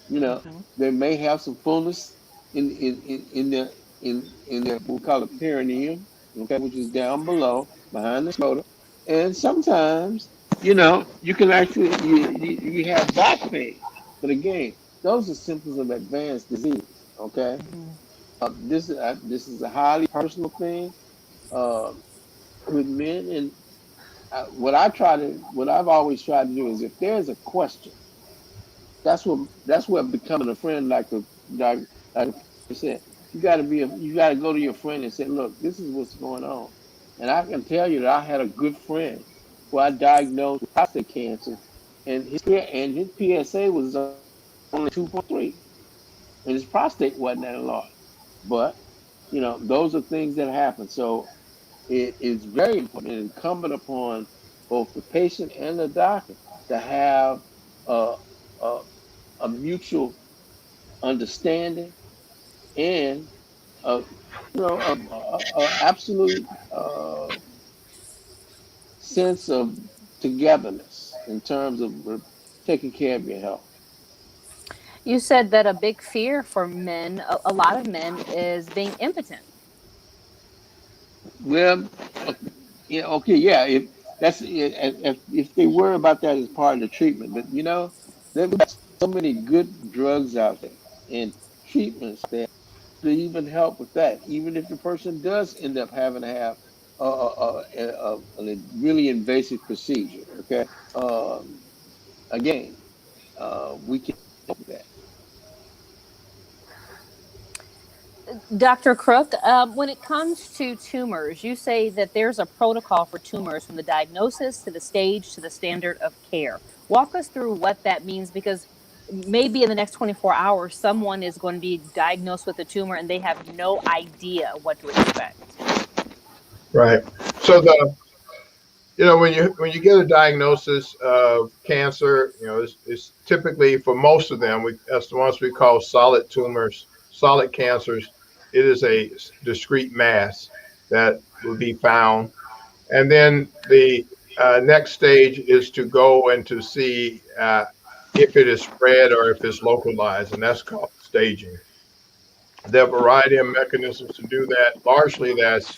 mm-hmm. They may have some fullness in their we call it perineum, okay, which is down below behind the scrotum, and sometimes you can actually you have back pain, but again, those are symptoms of advanced disease. Okay, mm-hmm. This is a highly personal thing with men, and what I've always tried to do is, if there's a question, that's what becoming a friend, like I said, you got to go to your friend and say, look, this is what's going on. And I can tell you that I had a good friend who I diagnosed with prostate cancer, and his PSA was only 2.3, and his prostate wasn't that large. But those are things that happen. So it is very important and incumbent upon both the patient and the doctor to have a mutual understanding and a absolute sense of togetherness in terms of taking care of your health. You said that a big fear for men, a lot of men, is being impotent. Well, okay, yeah. If they worry about that as part of the treatment, but there's so many good drugs out there and treatments that even help with that. Even if the person does end up having to have a really invasive procedure, okay. Again, we can help with that. Dr. Crook, when it comes to tumors, you say that there's a protocol for tumors from the diagnosis to the stage to the standard of care. Walk us through what that means, because maybe in the next 24 hours, someone is going to be diagnosed with a tumor and they have no idea what to expect. Right. So when you get a diagnosis of cancer, it's typically, for most of them, that's the ones we call solid tumors, solid cancers. It is a discrete mass that will be found. And then the next stage is to go and to see if it is spread or if it's localized, and that's called staging. There are a variety of mechanisms to do that. Largely, that's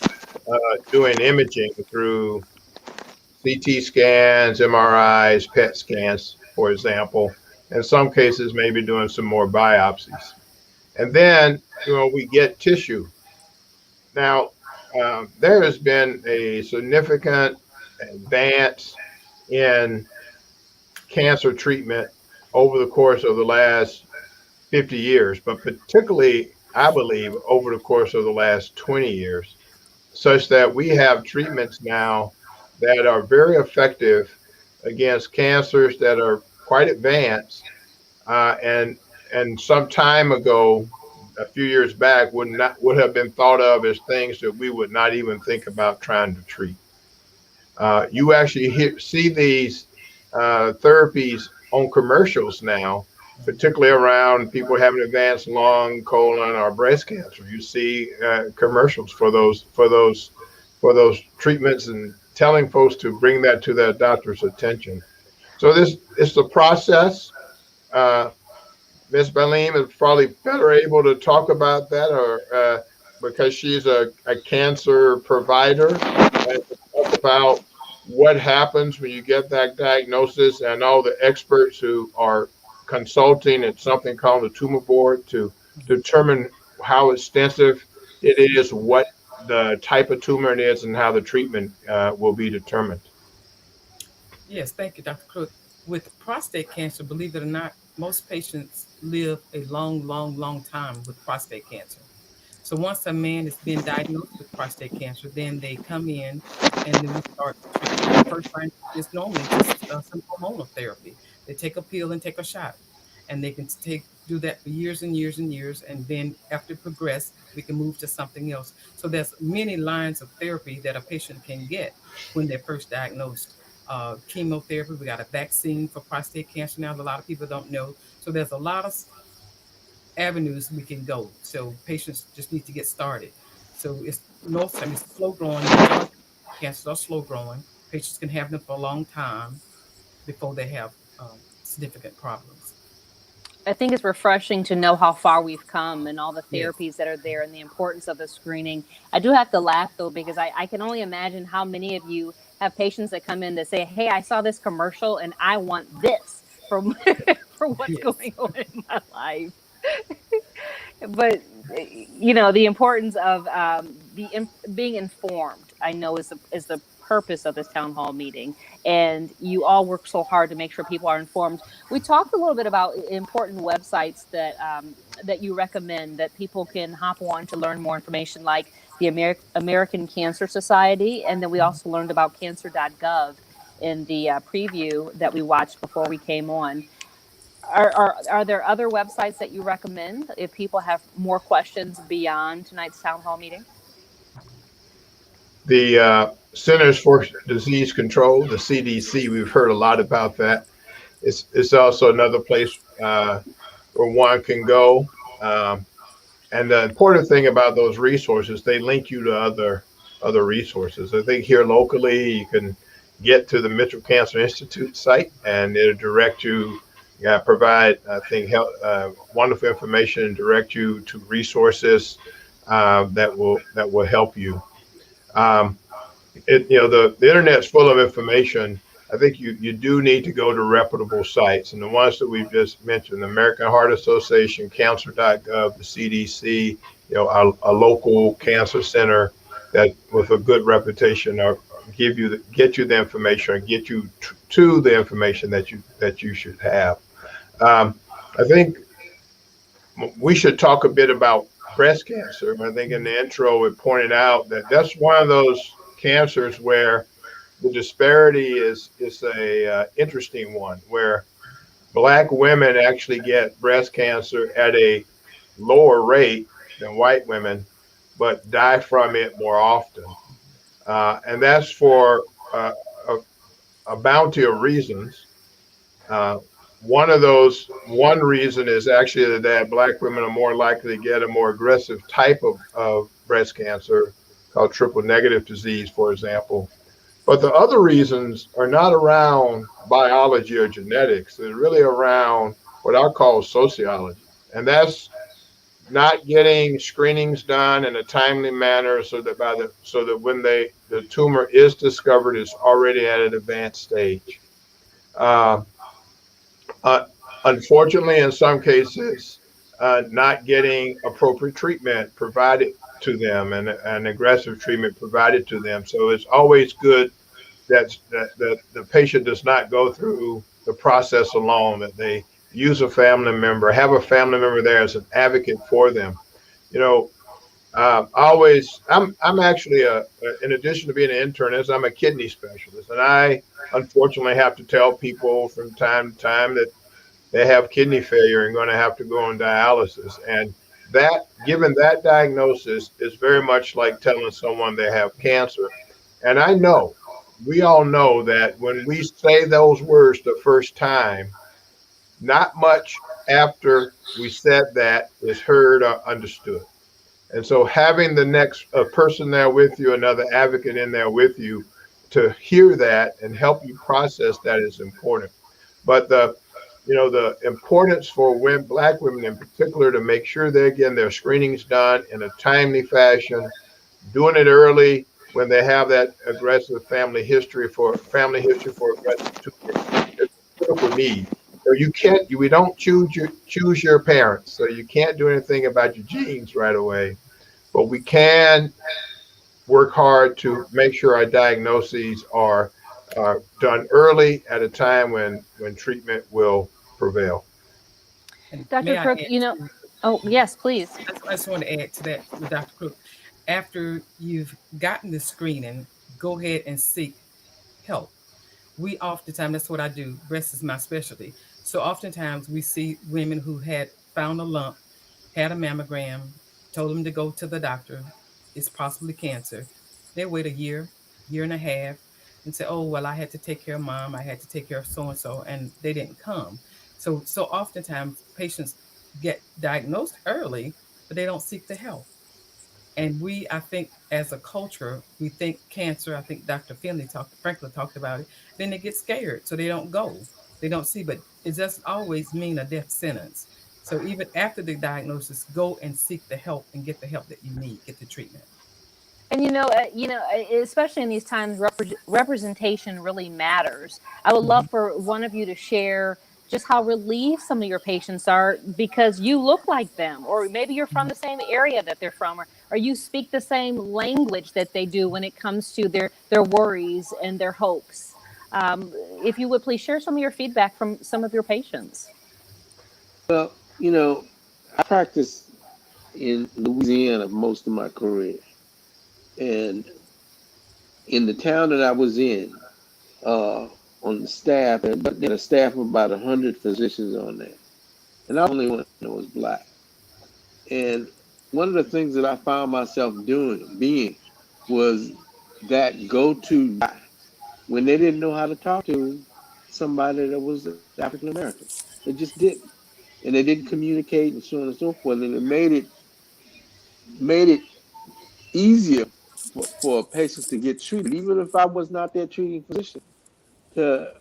doing imaging through CT scans, MRIs, PET scans, for example. In some cases, maybe doing some more biopsies. And then, we get tissue. Now, there has been a significant advance in cancer treatment over the course of the last 50 years, but particularly, I believe, over the course of the last 20 years, such that we have treatments now that are very effective against cancers that are quite advanced, and some time ago, a few years back, would have been thought of as things that we would not even think about trying to treat. You actually see these therapies on commercials now, particularly around people having advanced lung, colon, or breast cancer. You see commercials for those treatments, and telling folks to bring that to their doctor's attention. So this is the process. Ms. Balim is probably better able to talk about that, or because she's a cancer provider, and to talk about what happens when you get that diagnosis, and all the experts who are consulting at something called the tumor board to determine how extensive it is, what the type of tumor it is, and how the treatment will be determined. Yes, thank you, Dr. Crook. With prostate cancer, believe it or not, most patients live a long time with prostate cancer. So once a man has been diagnosed with prostate cancer, then they come in and then we start treatment. The first line is normally just some hormonal therapy. They take a pill and take a shot, and they can do that for years and years and years. And then after progress, we can move to something else. So there's many lines of therapy that a patient can get when they're first diagnosed. Chemotherapy, we got a vaccine for prostate cancer now that a lot of people don't know. So there's a lot of avenues we can go. So patients just need to get started. So it's most time it's slow growing. Cancers are slow growing. Patients can have them for a long time before they have significant problems. I think it's refreshing to know how far we've come and all the therapies that are there and the importance of the screening. I do have to laugh though, because I can only imagine how many of you have patients that come in that say, hey, I saw this commercial and I want this for what's going on in my life. But, you know, the importance of being informed, I know is the purpose of this town hall meeting. And you all work so hard to make sure people are informed. We talked a little bit about important websites that you recommend that people can hop on to learn more information, like the American Cancer Society. And then we also learned about cancer.gov in the preview that we watched before we came on. Are there other websites that you recommend if people have more questions beyond tonight's town hall meeting? The Centers for Disease Control, the CDC, we've heard a lot about that. It's also another place where one can go. And the important thing about those resources, they link you to other resources. I think here locally, you can get to the Mitchell Cancer Institute site, and it'll direct you, provide, I think, wonderful information and direct you to resources that will help you. The internet's full of information. I think you do need to go to reputable sites, and the ones that we've just mentioned: the American Heart Association, Cancer.gov, the CDC, a local cancer center that with a good reputation, or get you the information, or get you to the information that you should have. I think we should talk a bit about breast cancer. I think in the intro it pointed out that that's one of those cancers where the disparity is a interesting one, where Black women actually get breast cancer at a lower rate than white women, but die from it more often. And that's for a bounty of reasons. One reason is actually that Black women are more likely to get a more aggressive type of breast cancer called triple negative disease, for example. But the other reasons are not around biology or genetics. They're really around what I call sociology. And that's not getting screenings done in a timely manner so that when the tumor is discovered, it's already at an advanced stage. Unfortunately, in some cases, not getting appropriate treatment provided to them and aggressive treatment provided to them. So it's always good that the patient does not go through the process alone, that they use a family member, have a family member there as an advocate for them. I'm actually in addition to being an internist, I'm a kidney specialist, and I unfortunately have to tell people from time to time that they have kidney failure and going to have to go on dialysis. And that, given that diagnosis, is very much like telling someone they have cancer. And we all know that when we say those words the first time, not much after we said that is heard or understood. And so having the next person there with you, another advocate in there with you to hear that and help you process that is important. But the importance for women, Black women in particular, to make sure they're getting their screenings done in a timely fashion, doing it early when they have that aggressive family history for aggressive tumor, it's a critical need. So we don't choose your parents, so you can't do anything about your genes right away, but we can work hard to make sure our diagnoses are done early at a time when treatment will prevail. And Dr. may I Crook, add oh, yes, please. I just want to add to that with Dr. Crook. After you've gotten the screening, go ahead and seek help. We oftentimes, that's what I do. Breast is my specialty. So oftentimes we see women who had found a lump, had a mammogram, told them to go to the doctor. It's possibly cancer. They wait a year and a half, and say, oh, well, I had to take care of mom. I had to take care of so-and-so, and they didn't come. So oftentimes patients get diagnosed early, but they don't seek the help. And I think as a culture, we think cancer. I think Dr. Franklin talked about it. Then they get scared, so they don't go. They don't see, but it doesn't always mean a death sentence. So even after the diagnosis, go and seek the help and get the help that you need, get the treatment. And especially in these times, representation really matters. I would love for one of you to share just how relieved some of your patients are because you look like them, or maybe you're from the same area that they're from, or you speak the same language that they do when it comes to their worries and their hopes. If you would please share some of your feedback from some of your patients. Well, I practiced in Louisiana most of my career. And in the town that I was in, on the staff, and they had a staff of about 100 physicians on there. And I was the only one that was Black. And one of the things that I found myself being was that go-to guy when they didn't know how to talk to somebody that was African American. They just didn't. And they didn't communicate and so on and so forth. And it made it easier for patients to get treated, even if I was not their treating physician, to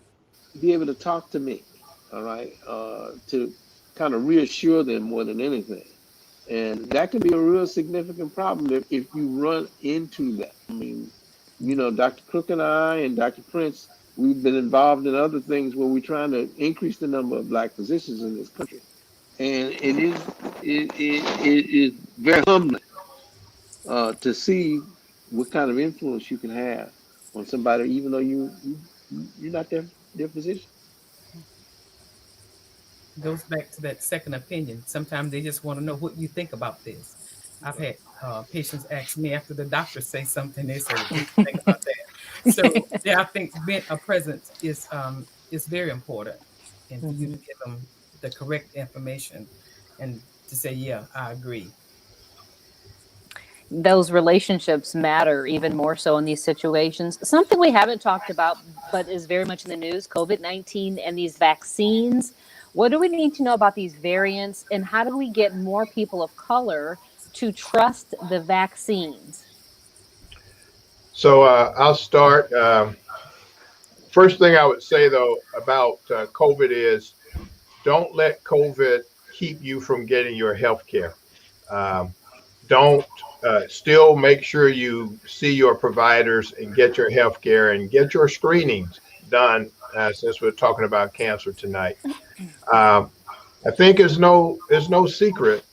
be able to talk to me, all right, to kind of reassure them more than anything. And that can be a real significant problem if you run into that. I mean, Dr. Crook and I and Dr. Prince, we've been involved in other things where we're trying to increase the number of Black physicians in this country. And it is very humbling to see what kind of influence you can have on somebody, even though you're not their physician. It goes back to that second opinion. Sometimes they just want to know what you think about this. I've had patients ask me after the doctor say something, they say, what do you think about that? So yeah, I think being a presence is very important, and for you to give them the correct information and to say, yeah, I agree. Those relationships matter even more so in these situations. Something we haven't talked about, but is very much in the news, COVID-19 and these vaccines. What do we need to know about these variants, and how do we get more people of color to trust the vaccines? So I'll start. First thing I would say, though, about COVID is don't let COVID keep you from getting your health care. Don't still make sure you see your providers and get your health care and get your screenings done, since we're talking about cancer tonight. I think it's no secret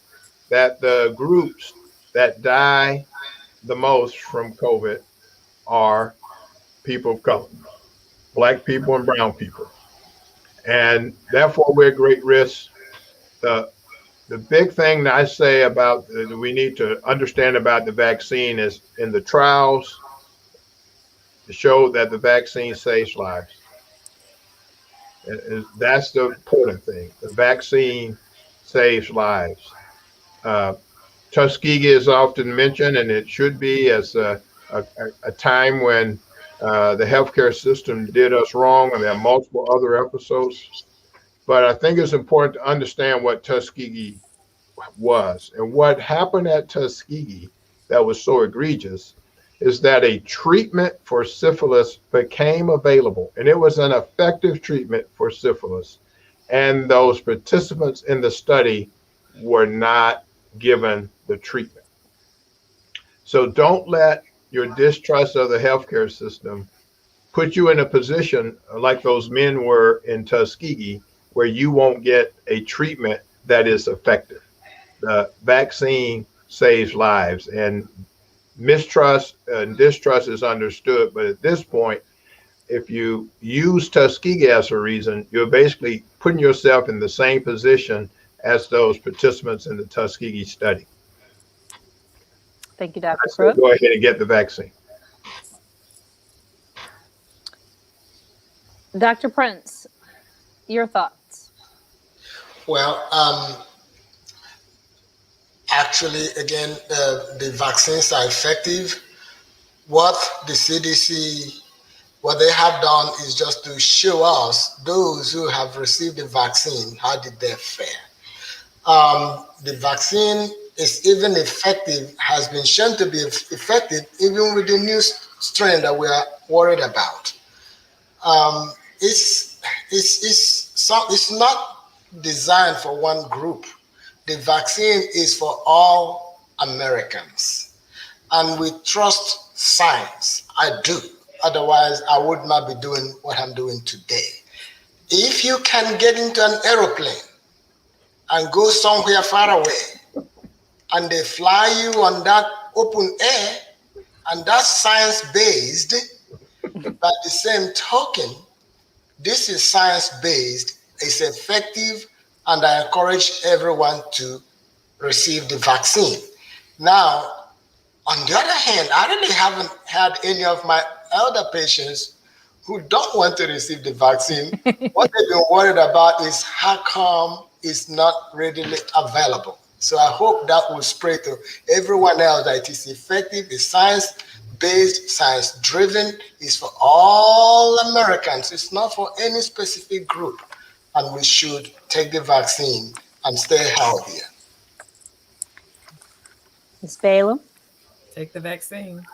that the groups that die the most from COVID are people of color, Black people and brown people. And therefore we're at great risk. The big thing that I say about that we need to understand about the vaccine is in the trials, it showed that the vaccine saves lives. That's the important thing. The vaccine saves lives. Tuskegee is often mentioned, and it should be, as a time when the healthcare system did us wrong, and there are multiple other episodes. But I think it's important to understand what Tuskegee was. And what happened at Tuskegee that was so egregious is that a treatment for syphilis became available, and it was an effective treatment for syphilis. And those participants in the study were not given the treatment. So don't let your distrust of the healthcare system put you in a position like those men were in Tuskegee, where you won't get a treatment that is effective. The vaccine saves lives, and mistrust and distrust is understood. But at this point, if you use Tuskegee as a reason, you're basically putting yourself in the same position as those participants in the Tuskegee study. Thank you, Dr. So Crook. go ahead and get the vaccine. Dr. Prince, your thoughts? Well, actually, again, the vaccines are effective. What the CDC, what they have done is just to show us, those who have received the vaccine, how did they fare. The vaccine is even effective, has been shown to be effective even with the new strain that we are worried about. It's not designed for one group. The vaccine is for all Americans. And we trust science. I do. Otherwise, I would not be doing what I'm doing today. If you can get into an aeroplane and go somewhere far away, and they fly you on that open air, and that's science-based, by the same token, this is science-based, it's effective, and I encourage everyone to receive the vaccine. Now, on the other hand, I really haven't had any of my elder patients who don't want to receive the vaccine. What they've been worried about is how come it's not readily available. So I hope that will spread to everyone else that it is effective, it's science-based, science-driven, it's for all Americans. It's not for any specific group. And we should take the vaccine and stay healthier. Ms. Balaam? Take the vaccine.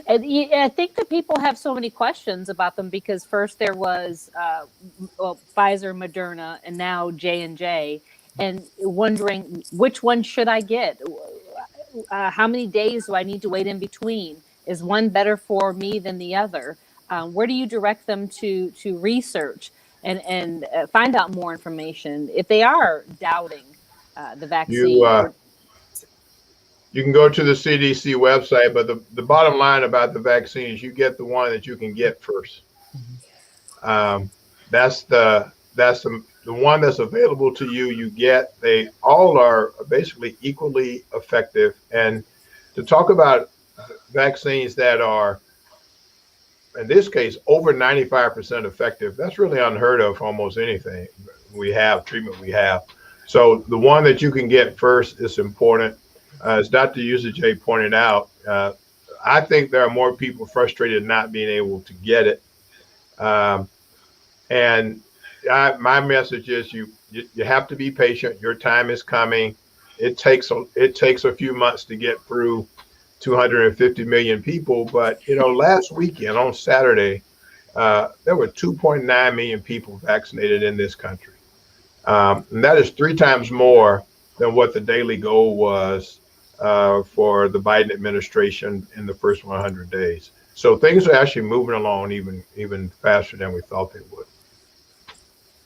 And I think that people have so many questions about them because first there was Pfizer, Moderna, and now J&J, and wondering which one should I get? How many days do I need to wait in between? Is one better for me than the other? Where do you direct them to research and find out more information if they are doubting the vaccine? You can go to the CDC website, but the bottom line about the vaccine is you get the one that you can get first. That's the one that's available to you. You get. They all are basically equally effective. And to talk about vaccines that are, in this case, over 95% effective, that's really unheard of for almost anything treatment we have. So the one that you can get first is important. As Dr. Usaje pointed out, I think there are more people frustrated not being able to get it. And my message is you have to be patient. Your time is coming. It takes a few months to get through 250 million people. But, last weekend on Saturday, there were 2.9 million people vaccinated in this country. And that is 3 times more than what the daily goal was for the Biden administration in the first 100 days. So things are actually moving along even faster than we thought they would.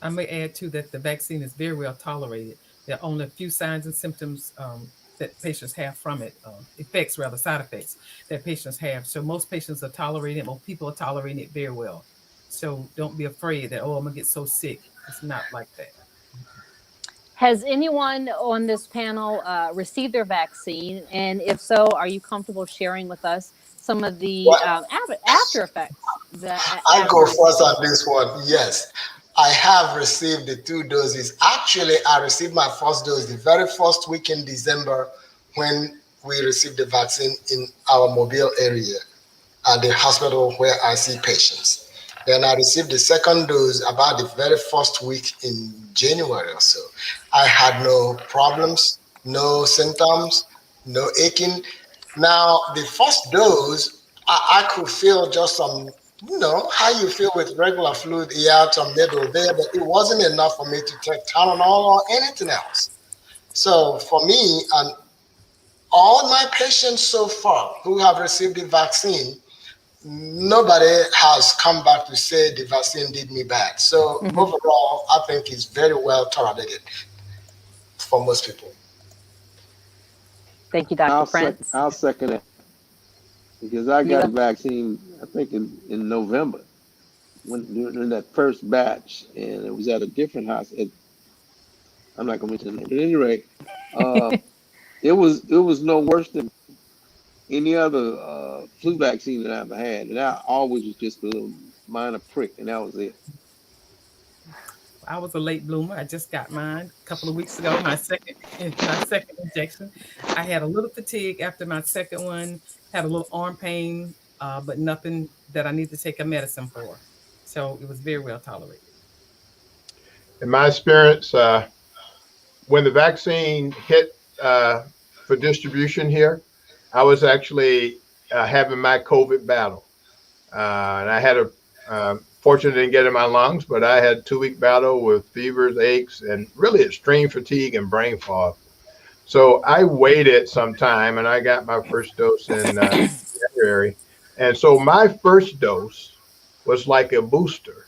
I may add too that the vaccine is very well tolerated. There are only a few signs and symptoms that patients have from it, side effects that patients have. So most patients are tolerating it. Most people are tolerating it very well. So don't be afraid that, I'm gonna get so sick. It's not like that. Has anyone on this panel received their vaccine? And if so, are you comfortable sharing with us some of the after effects? I'll go first on this one. Yes, I have received the 2 doses. Actually, I received my first dose the very first week in December when we received the vaccine in our Mobile area at the hospital where I see patients. Then I received the second dose about the very first week in January or so. I had no problems, no symptoms, no aching. Now, the first dose, I could feel just some, how you feel with regular fluid here, some needle there, but it wasn't enough for me to take Tylenol or anything else. So for me, and all my patients so far who have received the vaccine, nobody has come back to say the vaccine did me bad. So overall, I think it's very well tolerated for most people. Thank you, Dr. Prince. I'll second it, because I got a vaccine, I think in November, during that first batch, and it was at a different hospital. I'm not going to mention it, but anyway, it was no worse than any other flu vaccine that I've had, and I always was just a little minor prick, and that was it. I was a late bloomer. I just got mine a couple of weeks ago, my second injection. I had a little fatigue after my second one, had a little arm pain, but nothing that I need to take a medicine for. So it was very well tolerated. In my experience, when the vaccine hit for distribution here, I was actually having my COVID battle. And I had fortunately didn't get in my lungs, but I had a 2-week battle with fevers, aches, and really extreme fatigue and brain fog. So I waited some time, and I got my first dose in January. And so my first dose was like a booster,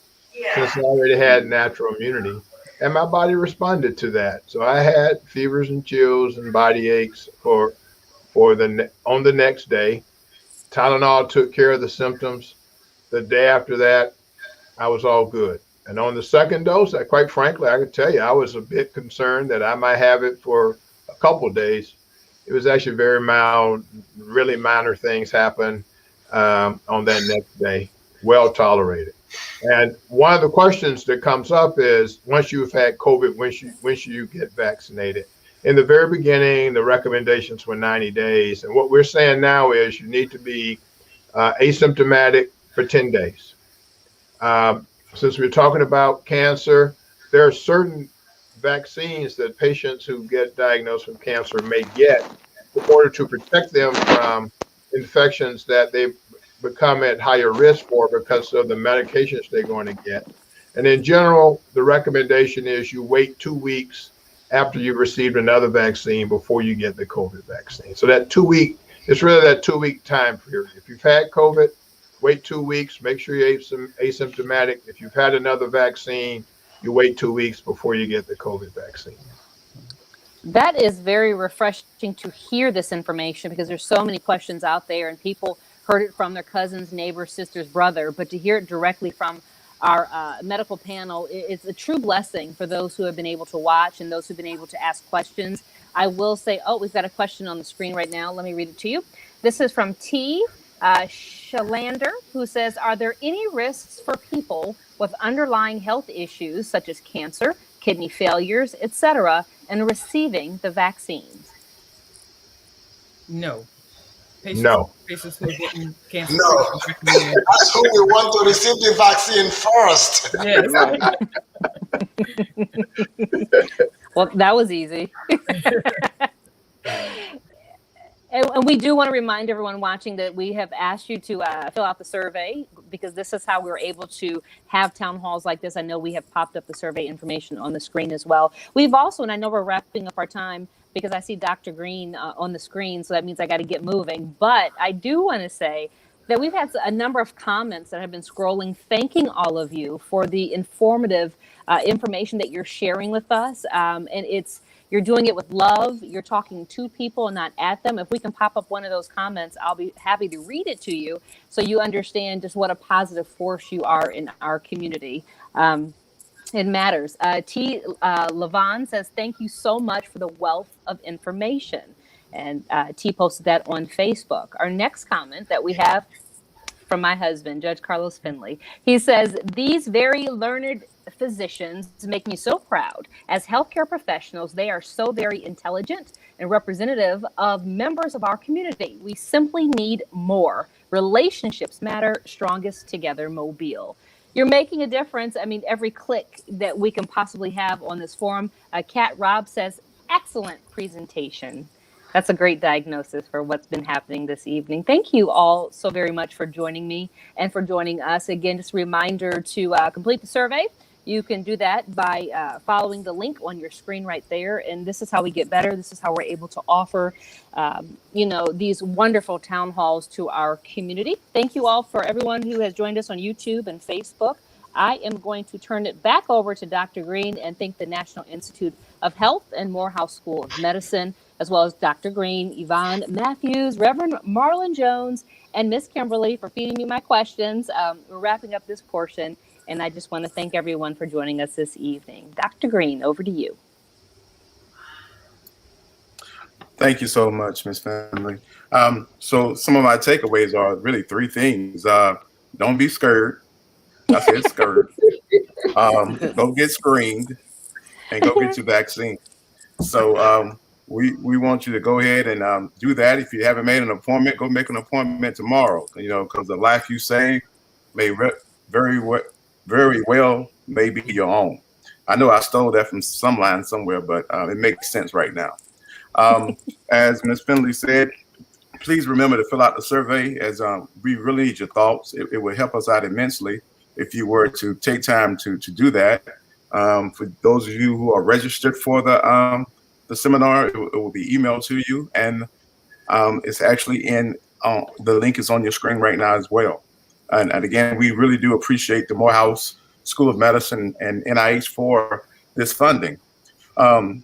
since I already had natural immunity. And my body responded to that. So I had fevers and chills and body aches on the next day. Tylenol took care of the symptoms. The day after that, I was all good. And on the second dose, quite frankly, I could tell you, I was a bit concerned that I might have it for a couple of days. It was actually very mild, really minor things happened on that next day, well tolerated. And one of the questions that comes up is, once you've had COVID, when should you get vaccinated? In the very beginning, the recommendations were 90 days. And what we're saying now is you need to be asymptomatic for 10 days. Since we're talking about cancer, there are certain vaccines that patients who get diagnosed with cancer may get in order to protect them from infections that they become at higher risk for because of the medications they're going to get. And in general, the recommendation is you wait 2 weeks after you've received another vaccine before you get the COVID vaccine. So that 2 week, it's really that 2 week time period. If you've had COVID, wait 2 weeks, make sure you're asymptomatic. If you've had another vaccine, you wait 2 weeks before you get the COVID vaccine. That is very refreshing to hear this information, because there's so many questions out there and people heard it from their cousins, neighbors, sisters, brother, but to hear it directly from our medical panel, it's a true blessing for those who have been able to watch and those who've been able to ask questions. I will say, we've got a question on the screen right now. Let me read it to you. This is from T. Shalander, who says, are there any risks for people with underlying health issues such as cancer, kidney failures, etc., and receiving the vaccines? No. Patients who are getting cancer. No, that's who we want to receive the vaccine first. Yes. Well, that was easy. And we do want to remind everyone watching that we have asked you to fill out the survey, because this is how we're able to have town halls like this. I know we have popped up the survey information on the screen as well. We've also, and I know we're wrapping up our time because I see Dr. Green on the screen, so that means I got to get moving. But I do want to say that we've had a number of comments that have been scrolling, thanking all of you for the informative information that you're sharing with us. And you're doing it with love. You're talking to people and not at them. If we can pop up one of those comments, I'll be happy to read it to you so you understand just what a positive force you are in our community. It matters. T. Levon says, thank you so much for the wealth of information. And T posted that on Facebook. Our next comment that we have from my husband, Judge Carlos Finley. He says, these very learned physicians make me so proud. As healthcare professionals, they are so very intelligent and representative of members of our community. We simply need more. Relationships matter, strongest together, Mobile. You're making a difference. I mean, every click that we can possibly have on this forum. Kat Robb says, excellent presentation. That's a great diagnosis for what's been happening this evening. Thank you all so very much for joining me and for joining us. Again, just a reminder to complete the survey. You can do that by following the link on your screen right there. And this is how we get better. This is how we're able to offer, these wonderful town halls to our community. Thank you all for everyone who has joined us on YouTube and Facebook. I am going to turn it back over to Dr. Green and thank the National Institute of Health and Morehouse School of Medicine, as well as Dr. Green, Yvonne Matthews, Reverend Marlon Jones, and Miss Kimberly for feeding me my questions. We're wrapping up this portion. And I just want to thank everyone for joining us this evening. Dr. Green, over to you. Thank you so much, Ms. Finley. So some of my takeaways are really three things. Don't be scared. I said scared. Go get screened and go get your vaccine. So we want you to go ahead and do that. If you haven't made an appointment, go make an appointment tomorrow, because the life you save may very well may be your own. I know I stole that from some line somewhere, but it makes sense right now. As Ms. Finley said, please remember to fill out the survey, as we really need your thoughts. It will help us out immensely if you were to take time to do that. For those of you who are registered for the seminar, it will be emailed to you, and it's actually the link is on your screen right now as well. And again, we really do appreciate the Morehouse School of Medicine and NIH for this funding. We've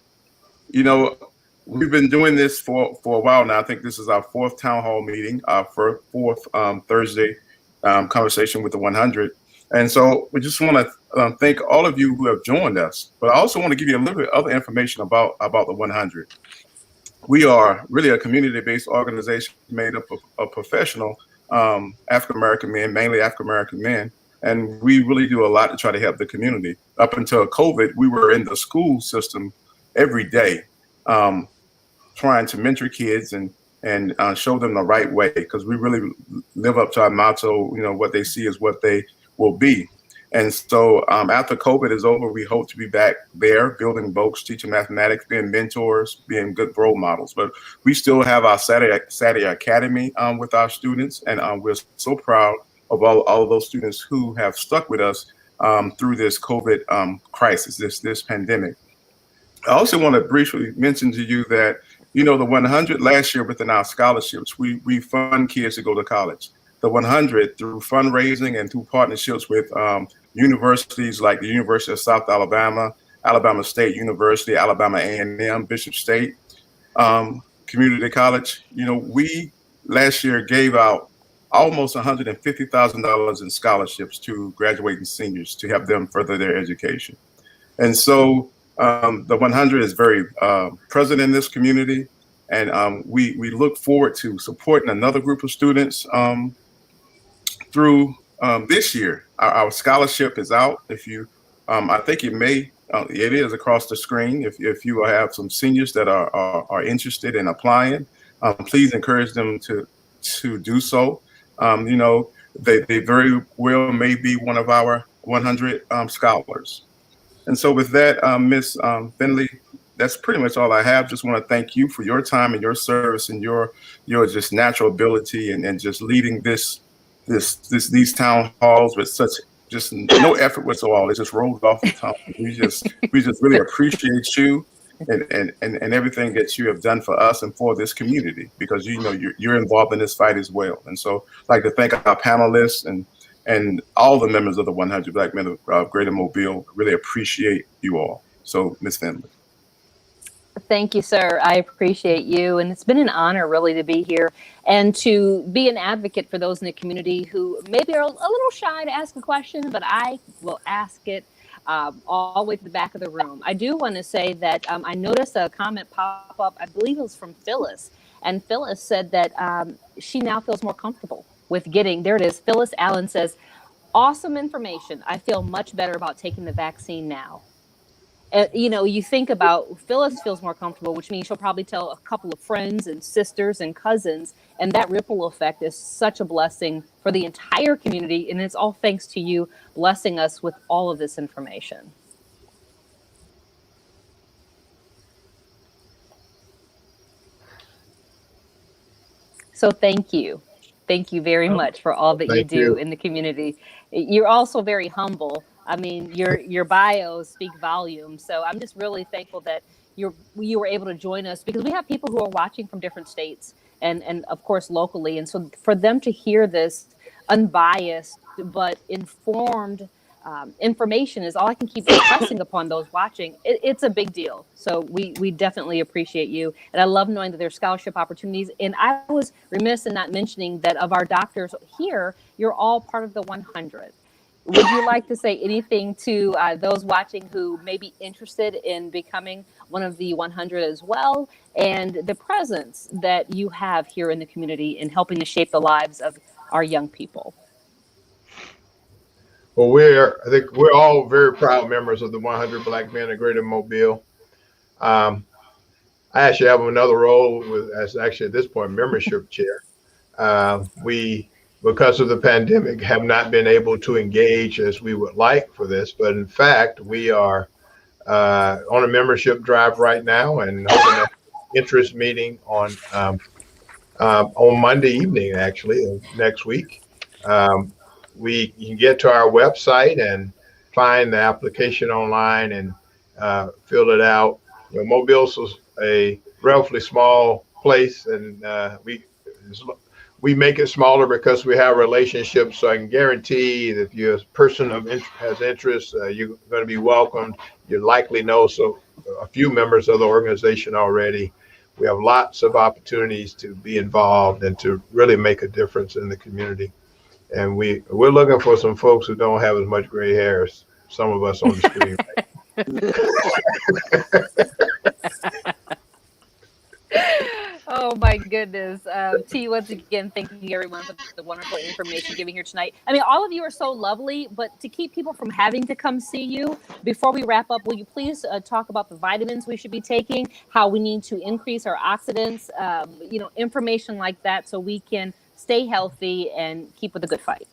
been doing this for a while now. I think this is our fourth town hall meeting, our fourth Thursday conversation with the 100. And so we just want to thank all of you who have joined us. But I also want to give you a little bit of other information about the 100. We are really a community-based organization made up of professional African-American men, mainly African-American men. And we really do a lot to try to help the community. Up until COVID, we were in the school system every day, trying to mentor kids and show them the right way, because we really live up to our motto, what they see is what they will be. And so after COVID is over, we hope to be back there building books, teaching mathematics, being mentors, being good role models. But we still have our Saturday Academy with our students, and we're so proud of all of those students who have stuck with us through this COVID crisis, this pandemic. I also want to briefly mention to you that, the 100 last year within our scholarships, we fund kids to go to college. The 100 through fundraising and through partnerships with universities like the University of South Alabama, Alabama State University, Alabama A&M, Bishop State Community College. We last year gave out almost $150,000 in scholarships to graduating seniors to help them further their education. And so the 100 is very present in this community, and we look forward to supporting another group of students through this year. Our scholarship is out. If you, I think it is across the screen. If you have some seniors that are interested in applying, please encourage them to do so. They very well may be one of our 100 scholars. And so with that, Ms. Finley, that's pretty much all I have. Just want to thank you for your time and your service and your just natural ability and just leading these town halls with such just no effort whatsoever. It just rolled off the tongue. We just really appreciate you and everything that you have done for us and for this community, because you're involved in this fight as well. And so I'd like to thank our panelists and all the members of the 100 Black Men of Greater Mobile. Really appreciate you all. So, Ms. Finley. Thank you, sir. I appreciate you. And it's been an honor really to be here and to be an advocate for those in the community who maybe are a little shy to ask a question, but I will ask it all the way to the back of the room. I do want to say that I noticed a comment pop up, I believe it was from Phyllis. And Phyllis said that she now feels more comfortable with there it is. Phyllis Allen says, awesome information. I feel much better about taking the vaccine now. You know, you think about Phyllis feels more comfortable, which means she'll probably tell a couple of friends and sisters and cousins. And that ripple effect is such a blessing for the entire community. And it's all thanks to you blessing us with all of this information. So thank you. Thank you very much for all that you Thank do you. in the community. You're also very humble. I mean, your bios speak volumes. So I'm just really thankful that you were able to join us, because we have people who are watching from different states and of course locally. And so for them to hear this unbiased but informed information is all I can keep impressing upon those watching. It's a big deal. So we definitely appreciate you. And I love knowing that there's scholarship opportunities. And I was remiss in not mentioning that of our doctors here, you're all part of the 100. Would you like to say anything to those watching who may be interested in becoming one of the 100 as well, and the presence that you have here in the community in helping to shape the lives of our young people? Well, I think we're all very proud members of the 100 Black Men of Greater Mobile. I actually have another role as actually at this point membership chair. We, because of the pandemic, have not been able to engage as we would like for this, but in fact, we are on a membership drive right now and holding an interest meeting on Monday evening, actually, of next week. You can get to our website and find the application online and fill it out. You know, Mobile's a relatively small place, and we make it smaller because we have relationships. So I can guarantee that if you're a person has interest, you're going to be welcomed. You likely know a few members of the organization already. We have lots of opportunities to be involved and to really make a difference in the community. And we're looking for some folks who don't have as much gray hair as some of us on the screen. Oh my goodness. T, once again, thanking everyone for the wonderful information given here tonight. I mean, all of you are so lovely, but to keep people from having to come see you, before we wrap up, will you please talk about the vitamins we should be taking, how we need to increase our oxidants, information like that, so we can stay healthy and keep with a good fight?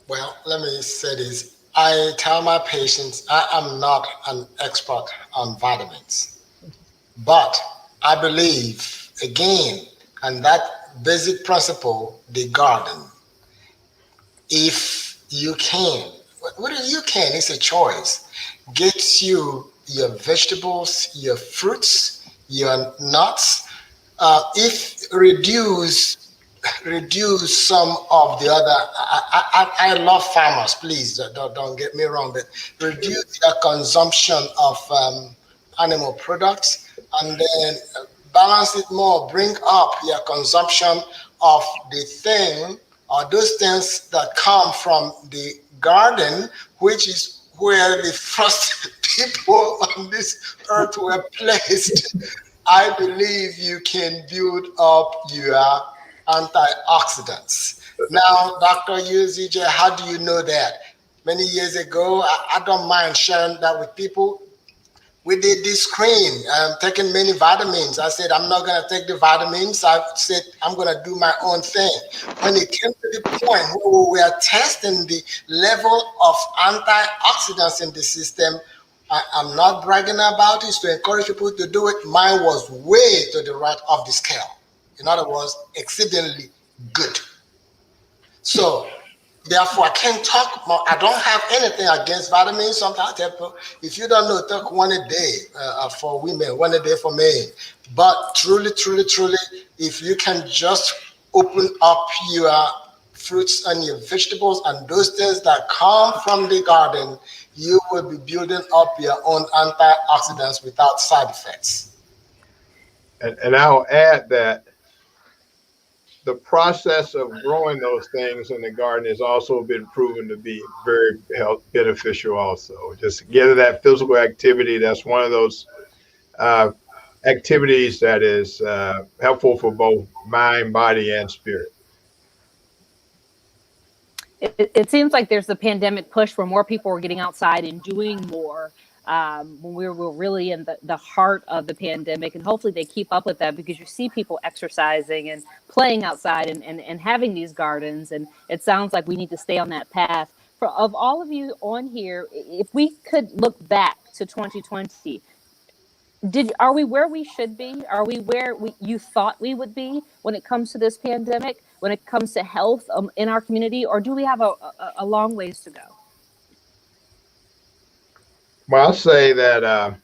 Well, let me say this. I tell my patients I am not an expert on vitamins, but I believe, again, and that basic principle, the garden. If you can, what do you can? It's a choice. Get you your vegetables, your fruits, your nuts. If reduce some of the other. I love farmers. Please don't get me wrong, but reduce your consumption of animal products, and then balance it more. Bring up your consumption of the thing or those things that come from the garden, which is where the first people on this earth were placed. I believe you can build up your antioxidants. Now, Dr. UZJ, how do you know that? Many years ago, I don't mind sharing that with people. We did this screen, taking many vitamins. I said, I'm not going to take the vitamins. I said, I'm going to do my own thing. When it came to the point where we were testing the level of antioxidants in the system, I'm not bragging about it, to encourage people to do it. Mine was way to the right of the scale. In other words, exceedingly good. So, therefore, I can't talk more. I don't have anything against vitamins. Sometimes I tell people, if you don't know, take one a day for women, one a day for men. But truly, if you can just open up your fruits and your vegetables and those things that come from the garden, you will be building up your own antioxidants without side effects. And I'll add that the process of growing those things in the garden has also been proven to be very health beneficial also. Just getting that physical activity, that's one of those activities that is helpful for both mind, body, and spirit. it seems like there's the pandemic push where more people are getting outside and doing more, when we're really in the heart of the pandemic. And hopefully they keep up with that, because you see people exercising and playing outside and having these gardens. And it sounds like we need to stay on that path. Of all of you on here, if we could look back to 2020, are we where we should be? Are we where you thought we would be when it comes to this pandemic, when it comes to health in our community, or do we have a long ways to go? Well, I'll say that,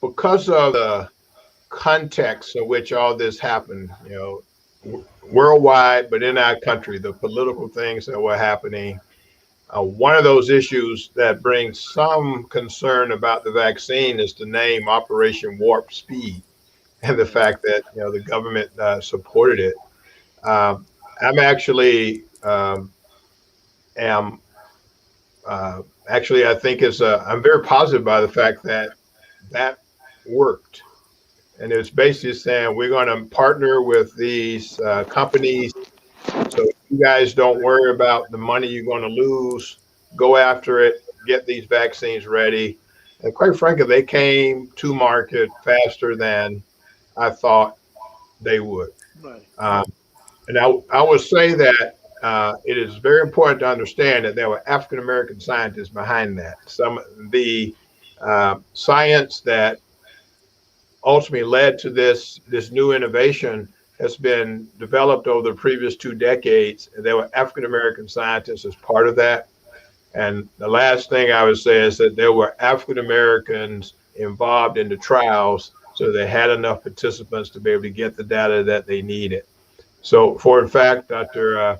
because of the context in which all this happened, worldwide, but in our country, the political things that were happening, one of those issues that brings some concern about the vaccine is the name Operation Warp Speed, and the fact that the government supported it. I'm actually I think I'm very positive by the fact that worked. And it's basically saying we're going to partner with these companies, so you guys don't worry about the money you're going to lose. Go after it, get these vaccines ready. And quite frankly, they came to market faster than I thought they would. Right. And I would say that it is very important to understand that there were African American scientists behind that. Some of the science that ultimately led to this new innovation has been developed over the previous 2 decades, and there were African American scientists as part of that. And the last thing I would say is that there were African Americans involved in the trials, so they had enough participants to be able to get the data that they needed. So, for in fact, Dr.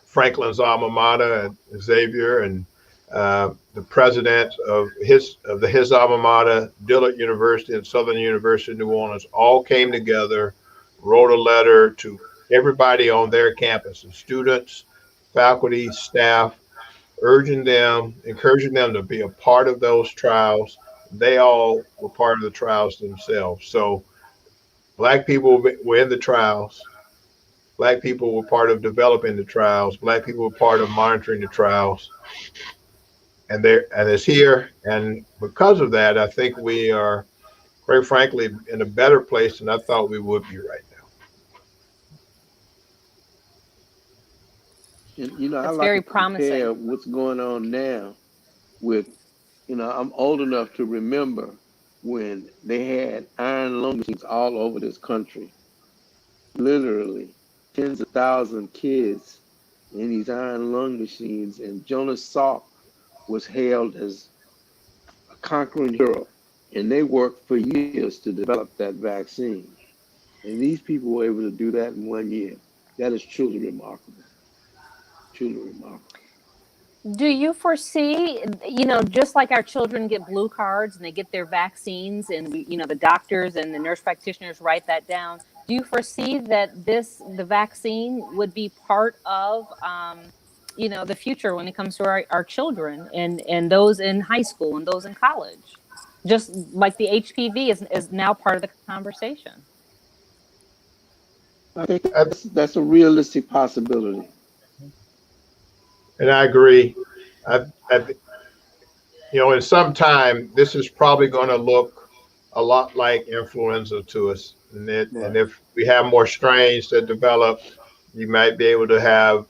Franklin's alma mater, Xavier, and the president of his alma mater, Dillard University and Southern University of New Orleans, all came together, wrote a letter to everybody on their campus, the students, faculty, staff, encouraging them to be a part of those trials. They all were part of the trials themselves. So Black people were in the trials. Black people were part of developing the trials. Black people were part of monitoring the trials. And it's here. And because of that, I think we are, quite frankly, in a better place than I thought we would be right now. And I That's like very to compare promising. what's going on now with, I'm old enough to remember when they had iron lung machines all over this country. Literally, tens of thousands of kids in these iron lung machines, and Jonas Salk was hailed as a conquering hero. And they worked for years to develop that vaccine. And these people were able to do that in 1 year. That is truly remarkable. Truly remarkable. Do you foresee, just like our children get blue cards and they get their vaccines, and the doctors and the nurse practitioners write that down, do you foresee that the vaccine would be part of, the future when it comes to our children and those in high school and those in college? Just like the HPV is now part of the conversation. I think that's a realistic possibility. And I agree. In some time, this is probably going to look a lot like influenza to us. And if we have more strains that develop, you might be able to have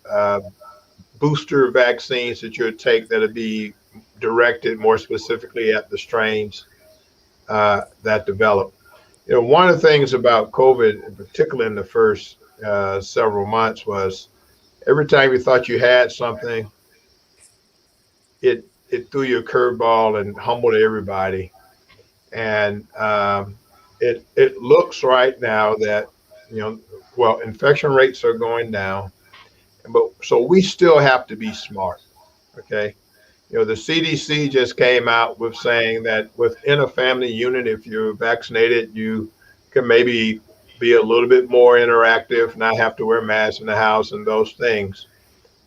booster vaccines that you'll take that'll be directed more specifically at the strains that develop. One of the things about COVID, in particular in the first several months, was every time you thought you had something, it threw you a curveball and humbled everybody. And it looks right now that, infection rates are going down, but so we still have to be smart. Okay. The CDC just came out with saying that within a family unit, if you're vaccinated, you can maybe be a little bit more interactive, not have to wear masks in the house and those things.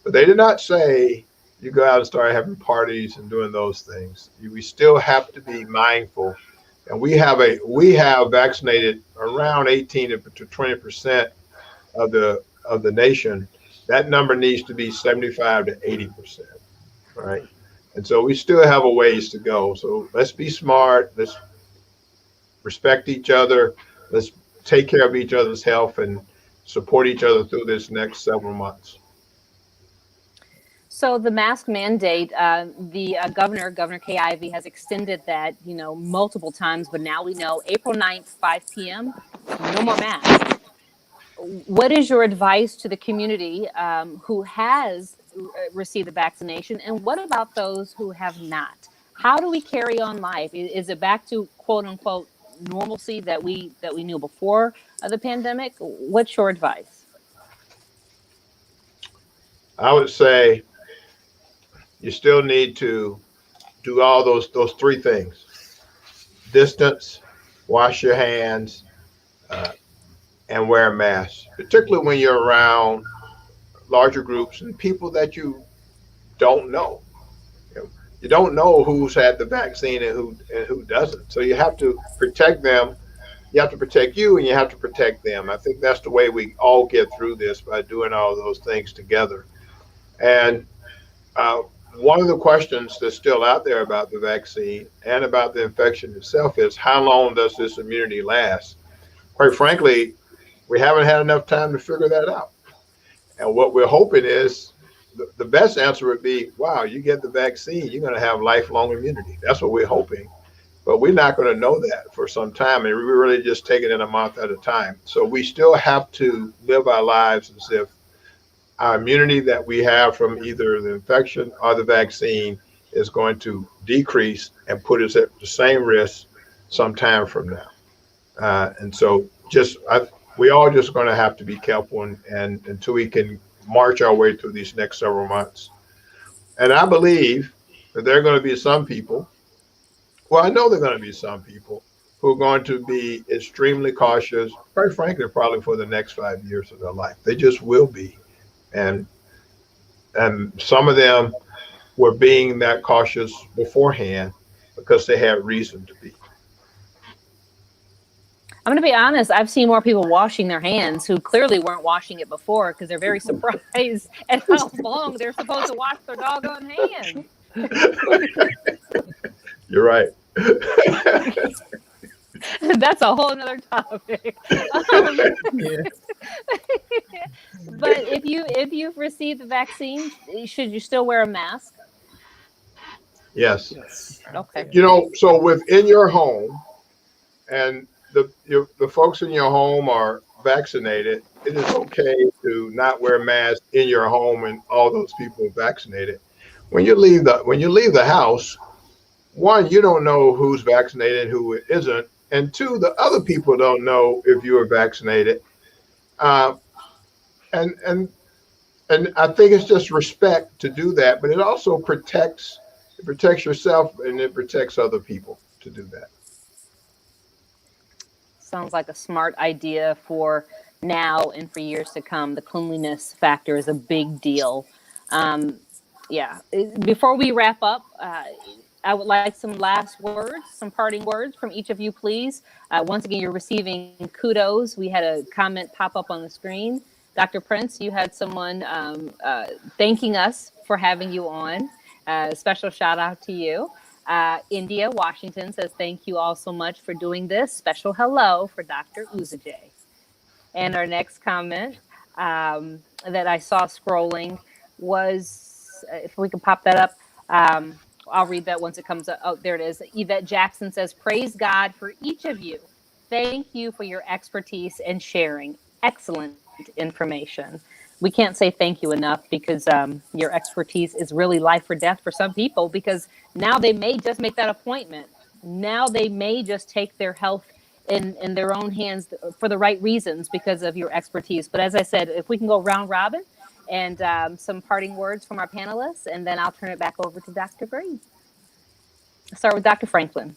But they did not say you go out and start having parties and doing those things. We still have to be mindful. And we have vaccinated around 18 to 20% of the nation that number needs to be 75 to 80%, right? And so we still have a ways to go. So let's be smart. Let's respect each other. Let's take care of each other's health and support each other through this next several months. So the mask mandate, the Governor Kay Ivey has extended that, multiple times, but now we know April 9th, 5 p.m., no more masks. What is your advice to the community who has received the vaccination, and what about those who have not? How do we carry on life? Is it back to quote unquote normalcy that we knew before the pandemic? What's your advice? I would say you still need to do all those three things: distance, wash your hands, and wear a mask, particularly when you're around larger groups and people that you don't know. You don't know who's had the vaccine and who doesn't. So you have to protect them. You have to protect you, and you have to protect them. I think that's the way we all get through this, by doing all those things together. And one of the questions that's still out there about the vaccine and about the infection itself is, how long does this immunity last? Quite frankly, we haven't had enough time to figure that out. And what we're hoping is, the best answer would be, wow, you get the vaccine, you're going to have lifelong immunity. That's what we're hoping. But we're not going to know that for some time. And we're really just taking it a month at a time. So we still have to live our lives as if our immunity that we have from either the infection or the vaccine is going to decrease and put us at the same risk sometime from now. And so we all just going to have to be careful and until we can march our way through these next several months. And I believe that there are going to be some people, well, I know there are going to be some people who are going to be extremely cautious, quite frankly, probably for the next 5 years of their life. They just will be. And some of them were being that cautious beforehand because they had reason to be. I'm going to be honest. I've seen more people washing their hands who clearly weren't washing it before, because they're very surprised at how long they're supposed to wash their doggone hands. You're right. That's a whole nother topic. But if you've received the vaccine, should you still wear a mask? Yes. Okay. So within your home, and the folks in your home are vaccinated, it is okay to not wear masks in your home and all those people are vaccinated. When you leave the house, one, you don't know who's vaccinated, who isn't, and two, the other people don't know if you are vaccinated. And I think it's just respect to do that, but it also protects yourself and it protects other people to do that. Sounds like a smart idea for now and for years to come. The cleanliness factor is a big deal. Yeah. Before we wrap up, I would like some last words, some parting words from each of you, please. Once again, you're receiving kudos. We had a comment pop up on the screen. Dr. Prince, you had someone thanking us for having you on. Special shout out to you. India Washington says, thank you all so much for doing this. Special hello for Dr. Uzajay. And our next comment that I saw scrolling was, if we can pop that up, I'll read that once it comes up. Oh, there it is. Yvette Jackson says, praise God for each of you. Thank you for your expertise and sharing. Excellent information. We can't say thank you enough, because your expertise is really life or death for some people, because now they may just make that appointment. Now they may just take their health in their own hands for the right reasons because of your expertise. But as I said, if we can go round robin and some parting words from our panelists, and then I'll turn it back over to Dr. Green. Start with Dr. Franklin.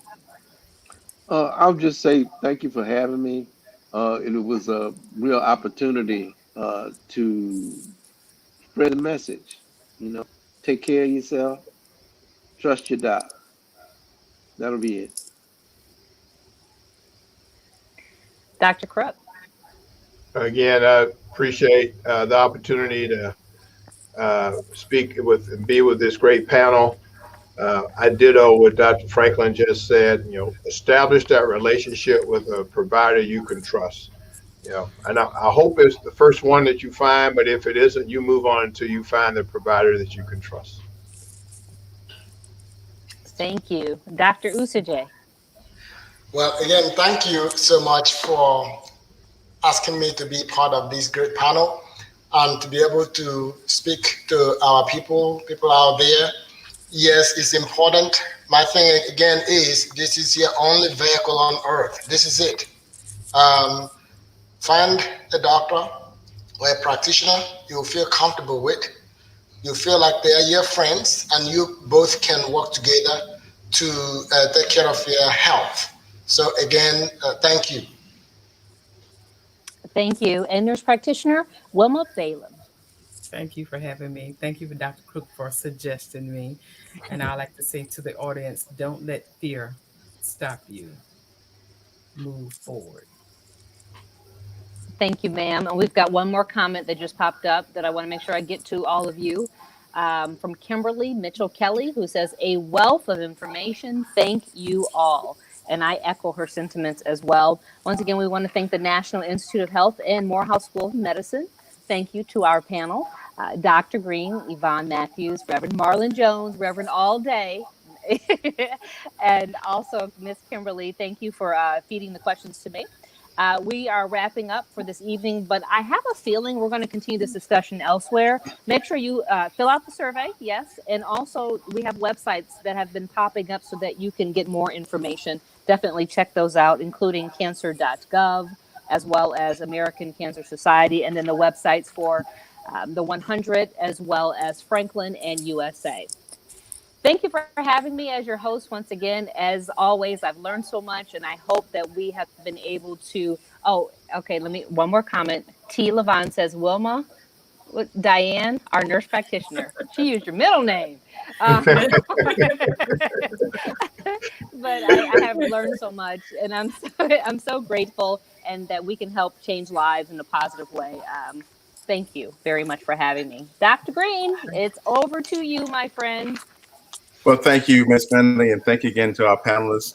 I'll just say thank you for having me. It was a real opportunity to spread the message. Take care of yourself. Trust your doc. That'll be it. Dr. Crook. Again, I appreciate the opportunity to be with this great panel. I ditto what Dr. Franklin just said. Establish that relationship with a provider you can trust. And I hope it's the first one that you find, but if it isn't, you move on until you find the provider that you can trust. Thank you. Dr. Usaje. Well, again, thank you so much for asking me to be part of this great panel and to be able to speak to our people out there. Yes, it's important. My thing again is this is your only vehicle on earth. This is it. Find a doctor or a practitioner you feel comfortable with. You feel like they are your friends and you both can work together to take care of your health. So again, thank you. Thank you. And nurse practitioner, Wilma Balaam. Thank you for having me. Thank you for Dr. Crook for suggesting me. And I like to say to the audience, don't let fear stop you. Move forward. Thank you, ma'am. And we've got one more comment that just popped up that I want to make sure I get to all of you. From Kimberly Mitchell Kelly, who says, a wealth of information. Thank you all. And I echo her sentiments as well. Once again, we want to thank the National Institute of Health and Morehouse School of Medicine. Thank you to our panel, Dr. Green, Yvonne Matthews, Reverend Marlon Jones, Reverend All Day, and also Miss Kimberly. Thank you for feeding the questions to me. We are wrapping up for this evening, but I have a feeling we're going to continue this discussion elsewhere. Make sure you fill out the survey, yes, and also we have websites that have been popping up so that you can get more information. Definitely check those out, including cancer.gov, as well as American Cancer Society, and then the websites for the 100, as well as Franklin and USA. Thank you for having me as your host once again. As always, I've learned so much, and I hope that we have been able to. Oh, okay. One more comment. T. Levon says, Wilma, Diane, our nurse practitioner. She used your middle name. But I have learned so much, and I'm so grateful, and that we can help change lives in a positive way. Thank you very much for having me. Dr. Green, it's over to you, my friend. Well, thank you, Ms. Bentley, and thank you again to our panelists.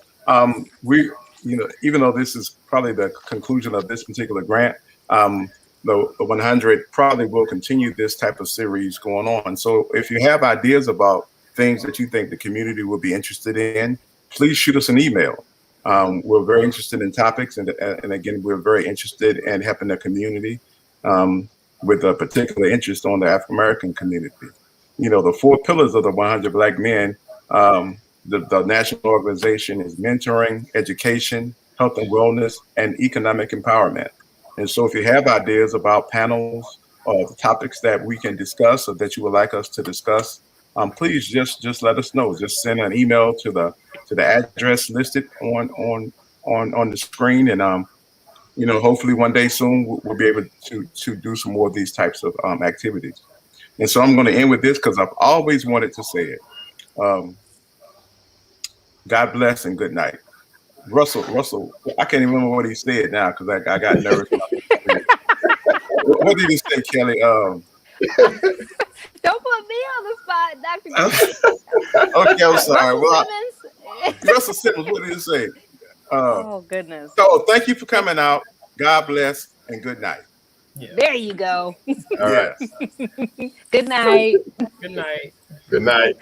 Even though this is probably the conclusion of this particular grant, the 100 probably will continue this type of series going on. So if you have ideas about things that you think the community will be interested in, please shoot us an email. We're very interested in topics, and again, we're very interested in helping the community with a particular interest on the African American community. The 4 pillars of the 100 Black Men, the national organization is mentoring, education, health and wellness, and economic empowerment. And so if you have ideas about panels or the topics that we can discuss or that you would like us to discuss, please just let us know. Just send an email to the address listed on the screen, and hopefully one day soon we'll be able to do some more of these types of activities. And so I'm going to end with this because I've always wanted to say it. God bless and good night. Russell, I can't even remember what he said now because I got nervous. What did he say, Kelly? Don't put me on the spot, Dr. Okay, I'm sorry. Russell Simmons, what did he say? Oh, goodness. So thank you for coming out. God bless and good night. Yeah. There you go. All right. Good night. Good night. Good night.